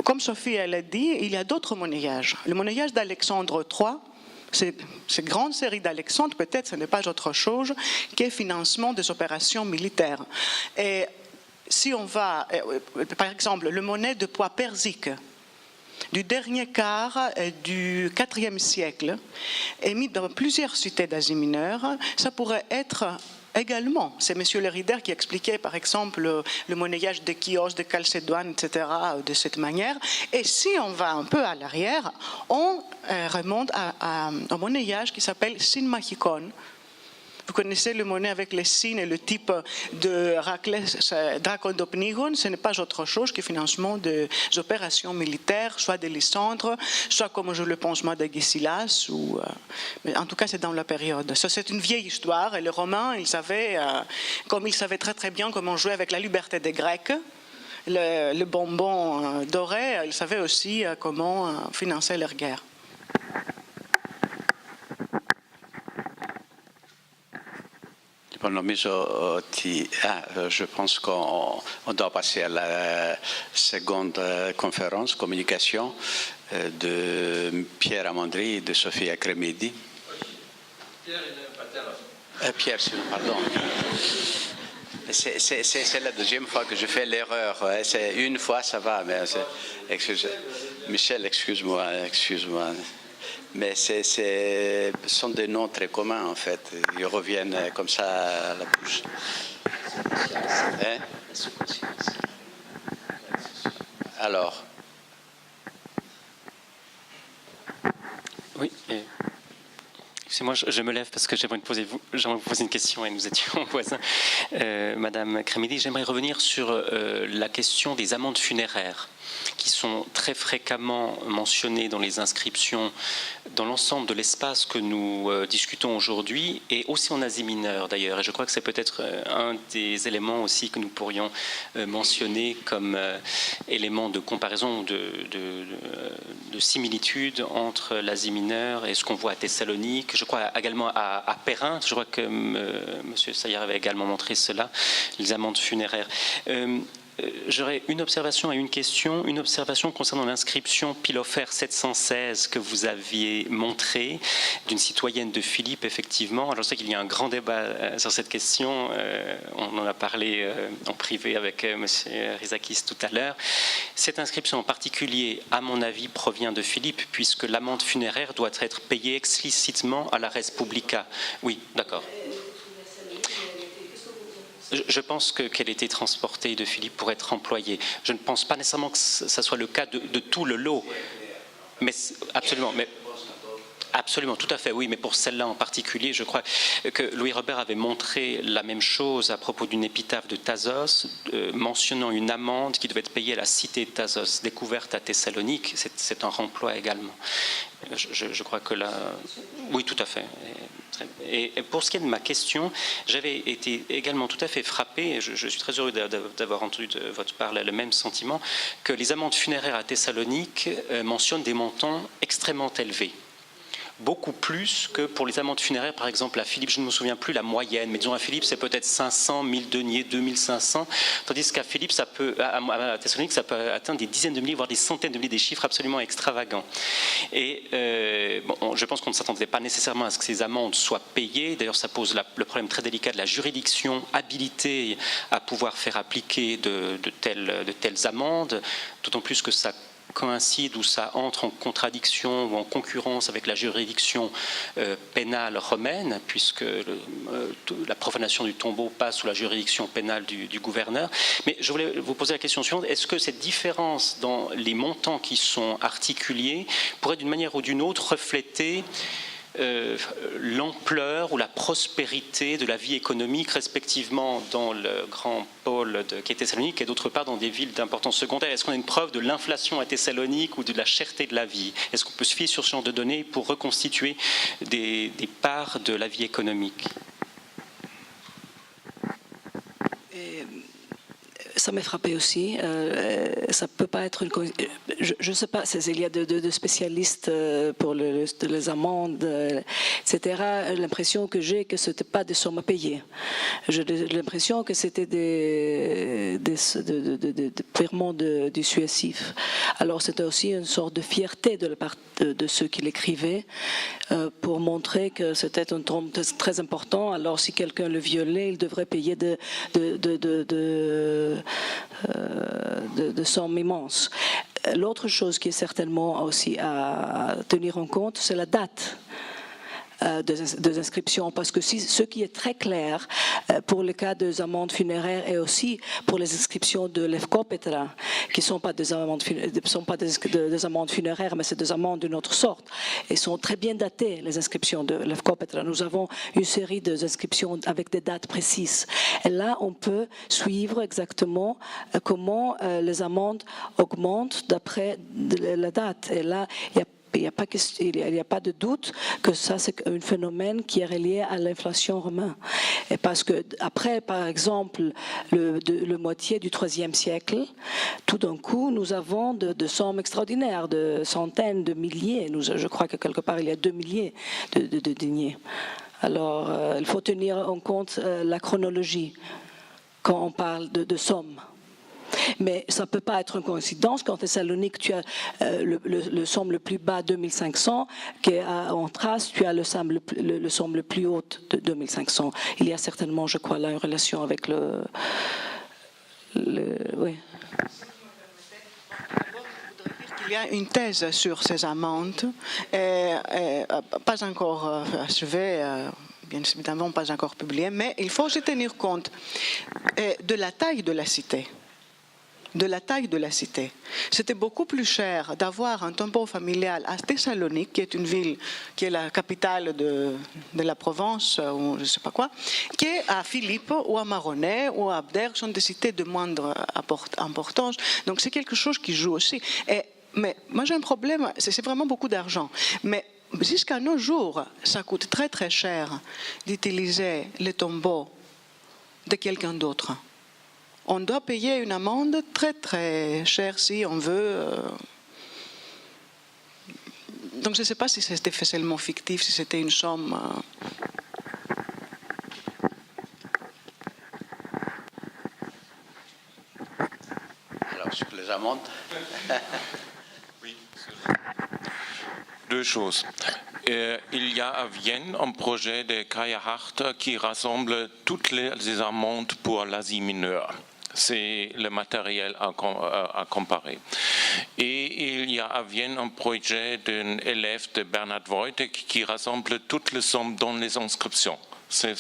comme Sophie elle a dit, il y a d'autres monnayages. Le monnayage d'Alexandre III, cette grande série d'Alexandre, peut-être ce n'est pas autre chose que financement des opérations militaires. Et si on va, par exemple, le monnaie de poids persique du dernier quart du IVe siècle, émis dans plusieurs cités d'Asie mineure, ça pourrait être également, c'est M. Lerider qui expliquait par exemple le monnayage de Chios, de Chalcédoine, etc. de cette manière. Et si on va un peu à l'arrière, on remonte à un monnayage qui s'appelle Sinmachikon. Vous connaissez le monnaie avec les signes et le type de Héraclès Dracondopnigon, ce n'est pas autre chose que financement des opérations militaires, soit de Lysandre, soit comme je le pense moi de Gésilas, ou en tout cas c'est dans la période. Ça c'est une vieille histoire et les Romains, ils savaient, comme ils savaient très très bien comment jouer avec la liberté des Grecs, le bonbon doré, ils savaient aussi comment financer leur guerre. Je pense qu'on doit passer à la seconde conférence, communication, de Pierre Amandry et de Sophie Akremidi. Pierre, pardon. C'est la deuxième fois que je fais l'erreur. C'est une fois, ça va, mais Michel, excuse-moi. Mais ce sont des noms très communs, en fait. Ils reviennent comme ça à la bouche. Alors. Oui. C'est moi, je me lève parce que j'aimerais vous poser une question et nous étions voisins. Madame Akremidi, j'aimerais revenir sur la question des amendes funéraires qui sont très fréquemment mentionnées dans les inscriptions dans l'ensemble de l'espace que nous discutons aujourd'hui et aussi en Asie mineure d'ailleurs. Et je crois que c'est peut-être un des éléments aussi que nous pourrions mentionner comme élément de comparaison, de similitude entre l'Asie mineure et ce qu'on voit à Thessalonique. Je crois également à Perrin. Je crois que M. Sayar avait également montré cela, les amendes funéraires. J'aurais une observation et une question. Une observation concernant l'inscription Pilofer 716 que vous aviez montrée, d'une citoyenne de Philippe, effectivement. Alors je sais qu'il y a un grand débat sur cette question. On en a parlé en privé avec M. Rizakis tout à l'heure. Cette inscription en particulier, à mon avis, provient de Philippe, puisque l'amende funéraire doit être payée explicitement à la res publica. Oui, d'accord. Je pense qu'elle était transportée de Philippe pour être employée. Je ne pense pas nécessairement que ça soit le cas de tout le lot. Mais absolument. Mais absolument, tout à fait, oui. Mais pour celle-là en particulier, je crois que Louis Robert avait montré la même chose à propos d'une épitaphe de Thasos, mentionnant une amende qui devait être payée à la cité de Thasos, découverte à Thessalonique. C'est un remploi également. Je crois que là... Oui, tout à fait. Et pour ce qui est de ma question, j'avais été également tout à fait frappé, et je suis très heureux d'avoir entendu de votre part le même sentiment, que les amendes funéraires à Thessalonique mentionnent des montants extrêmement élevés. Beaucoup plus que pour les amendes funéraires, par exemple à Philippe, je ne me souviens plus la moyenne, mais disons à Philippe c'est peut-être 500, 1000 deniers, 2500, tandis qu'à Philippe, à Thessalonique, ça peut atteindre des dizaines de milliers, voire des centaines de milliers, des chiffres absolument extravagants. Et je pense qu'on ne s'attendait pas nécessairement à ce que ces amendes soient payées. D'ailleurs, ça pose le problème très délicat de la juridiction habilitée à pouvoir faire appliquer de telles amendes, d'autant plus que ça coïncide ou ça entre en contradiction ou en concurrence avec la juridiction pénale romaine, puisque la profanation du tombeau passe sous la juridiction pénale du gouverneur. Mais je voulais vous poser la question suivante. Est-ce que cette différence dans les montants qui sont articulés pourrait d'une manière ou d'une autre refléter l'ampleur ou la prospérité de la vie économique, respectivement dans le grand pôle qui est Thessalonique et d'autre part dans des villes d'importance secondaire? Est-ce qu'on a une preuve de l'inflation à Thessalonique ou de la cherté de la vie? Est-ce qu'on peut se fier sur ce genre de données pour reconstituer des parts de la vie économique? Ça m'a frappé aussi. Ça peut pas être une. Je ne sais pas. Il y a de spécialistes pour les amendes, etc. L'impression que j'ai que c'était pas des sommes à payer. J'ai l'impression que c'était des paiements dissuasifs. Alors c'était aussi une sorte de fierté de la part de ceux qui l'écrivaient pour montrer que c'était un tombe très important. Alors si quelqu'un le violait, il devrait payer de sommes immenses. L'autre chose qui est certainement aussi à tenir en compte, c'est la date des inscriptions, parce que ce qui est très clair pour le cas des amendes funéraires et aussi pour les inscriptions de l'Evkopetra, qui ne sont pas des amendes funéraires, mais c'est des amendes d'une autre sorte, et sont très bien datées, les inscriptions de l'Evkopetra. Nous avons une série d'inscriptions avec des dates précises. Et là, on peut suivre exactement comment les amendes augmentent d'après la date. Et là, il n'y a pas de doute que ça, c'est un phénomène qui est relié à l'inflation romaine. Et parce que après, par exemple, le moitié du IIIe siècle, tout d'un coup, nous avons de sommes extraordinaires, de centaines, de milliers. Je crois que quelque part, il y a 2 milliers de deniers. Alors, il faut tenir en compte la chronologie quand on parle de sommes. Mais ça ne peut pas être une coïncidence qu'en Thessalonique, tu as le somme le plus bas, 2500, qu'en Thrace, tu as le somme le plus haut de 2500. Il y a certainement, je crois, là une relation avec oui. Il y a une thèse sur ces amendes, pas encore achevée, bien évidemment pas encore publiée, mais il faut aussi tenir compte de la taille de la cité. C'était beaucoup plus cher d'avoir un tombeau familial à Thessalonique, qui est une ville qui est la capitale de la Provence, ou je ne sais pas quoi, qu'à Philippe ou à Maronnet ou à Abdère, sont des cités de moindre importance. Donc c'est quelque chose qui joue aussi. Mais moi j'ai un problème, c'est vraiment beaucoup d'argent. Mais jusqu'à nos jours, ça coûte très très cher d'utiliser les tombeaux de quelqu'un d'autre. On doit payer une amende très très chère si on veut. Donc je ne sais pas si c'était seulement fictif, si c'était une somme. amandes. Oui. Deux choses. Il y a à Vienne un projet de Kaya Hart qui rassemble toutes les amandes pour l'Asie mineure. C'est le matériel à comparer. Et il y a à Vienne un projet d'un élève de Bernhard Wojtek qui rassemble toutes les sommes dans les inscriptions. C'est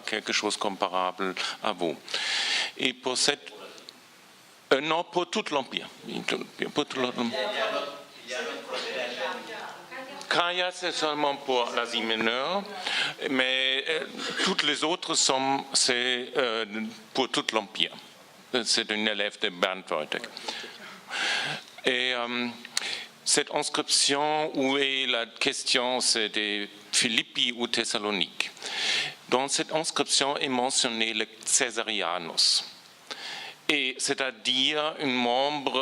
quelque chose comparable à vous. Et pour cette... non, pour tout l'Empire. Kaya, c'est seulement pour l'Asie mineure, mais toutes les autres sommes, c'est pour tout l'Empire. C'est un élève de Bernhard Wojtek. Et cette inscription, où est la question, c'est de Philippi ou Thessalonique. Dans cette inscription est mentionné le Caesarianus. Et c'est-à-dire un membre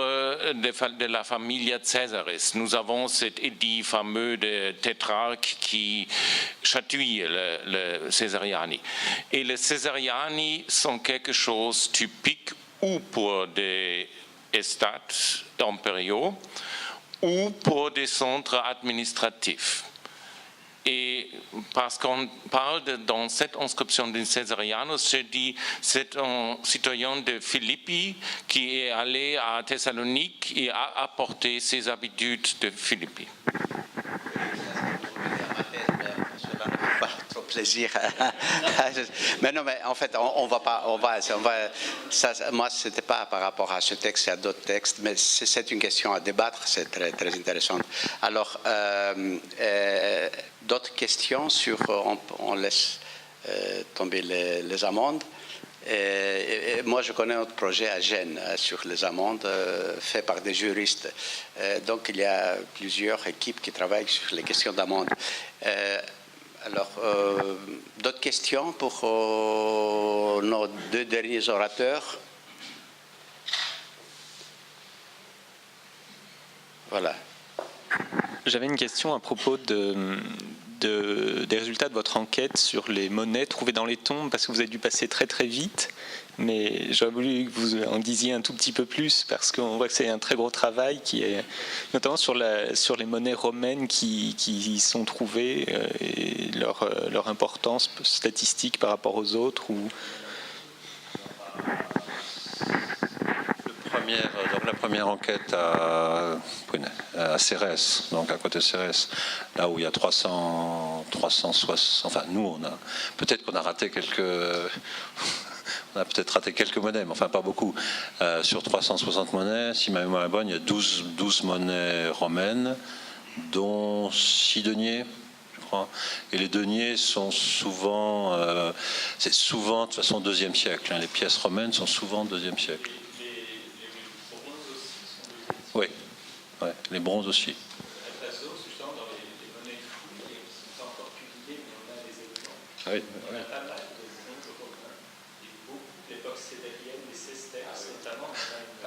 de la famille Césaris. Nous avons cet édit fameux de Tétrarque qui chatouille le Césariani. Et les Césariani sont quelque chose de typique ou pour des États impériaux ou pour des centres administratifs. Et parce qu'on parle dans cette inscription d'un Césarianus, je dis c'est un citoyen de Philippi qui est allé à Thessalonique et a apporté ses habitudes de Philippi. Plaisir. Mais non, mais en fait, moi, c'était pas par rapport à ce texte et à d'autres textes, mais c'est une question à débattre, c'est très, très intéressant. Alors, d'autres questions sur, on laisse tomber les amendes. Moi, je connais notre projet à Gênes sur les amendes fait par des juristes. Donc, il y a plusieurs équipes qui travaillent sur les questions d'amendes. Alors, d'autres questions pour nos deux derniers orateurs? Voilà. J'avais une question à propos des résultats de votre enquête sur les monnaies trouvées dans les tombes, parce que vous avez dû passer très très vite, mais j'aurais voulu que vous en disiez un tout petit peu plus, parce qu'on voit que c'est un très gros travail, qui est notamment sur les monnaies romaines qui y sont trouvées, et leur importance statistique par rapport aux autres. Donc la première enquête à Cérès, donc à côté de Cérès, là où il y a 360, enfin nous peut-être qu'on a raté quelques monnaies, mais enfin pas beaucoup. Sur 360 monnaies, si ma mémoire est bonne, il y a 12 monnaies romaines, dont 6 deniers, je crois. Et les deniers sont souvent, c'est souvent de toute façon 2e siècle. Les pièces romaines sont souvent 2e siècle. Oui, ouais, les bronzes aussi. Ah oui, ouais.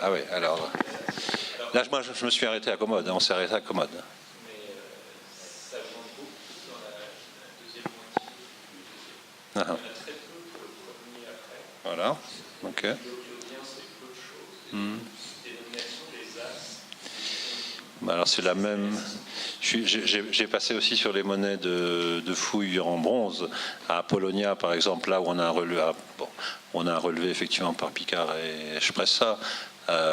Ah oui, alors là, moi, je me suis arrêté à Commode, on s'est arrêté à Commode. Ça monte beaucoup dans la deuxième moitié. Voilà, ok. Alors c'est la même. J'ai passé aussi sur les monnaies de fouilles en bronze à Apollonia, par exemple, là où on a un relevé effectivement par Picard et Espressa.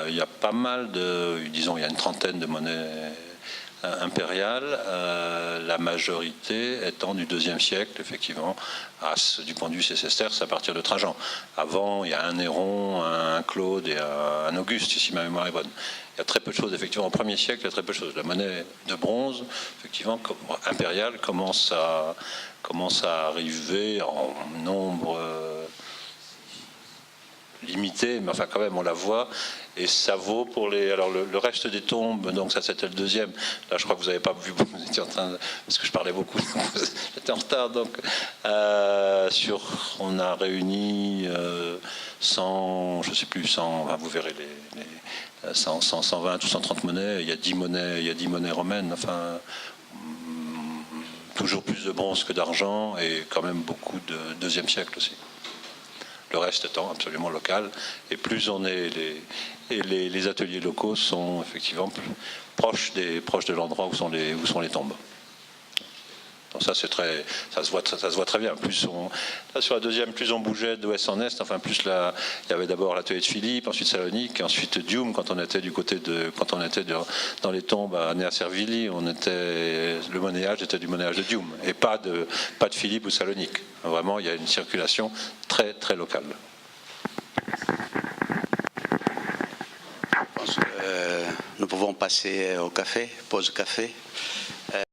Il y a pas mal disons, il y a une trentaine de monnaies impériales, la majorité étant du 2e siècle, effectivement. Du point de vue Cécester, c'est à partir de Trajan. Avant, il y a un Néron, un Claude et un Auguste, si ma mémoire est bonne. Il y a très peu de choses, effectivement, au 1er siècle, il y a très peu de choses. La monnaie de bronze, effectivement, impériale, commence à arriver en nombre limité, mais enfin quand même on la voit, et ça vaut pour les... Alors le reste des tombes, donc ça c'était le 2e, là je crois que vous n'avez pas vu, vous étiez en train de... parce que je parlais beaucoup, j'étais en retard, donc on a réuni 100, je sais plus, 100, enfin, vous verrez les 120 ou 130 monnaies, il y a 10 monnaies romaines, enfin toujours plus de bronze que d'argent, et quand même beaucoup de 2e siècle aussi. Le reste étant absolument local, et plus on est Et les ateliers locaux sont effectivement proches de l'endroit où sont les tombes. Donc ça, ça se voit très bien. Là, sur la deuxième, plus on bougeait d'ouest en est, enfin plus là, il y avait d'abord l'atelier de Philippe, ensuite Salonique, ensuite Dium. Quand on était dans les tombes à Nea-Servilli, le monnayage était du monnayage de Dium et pas de Philippe ou Salonique. Vraiment, il y a une circulation très très locale. Je pense que nous pouvons passer au café, pause café.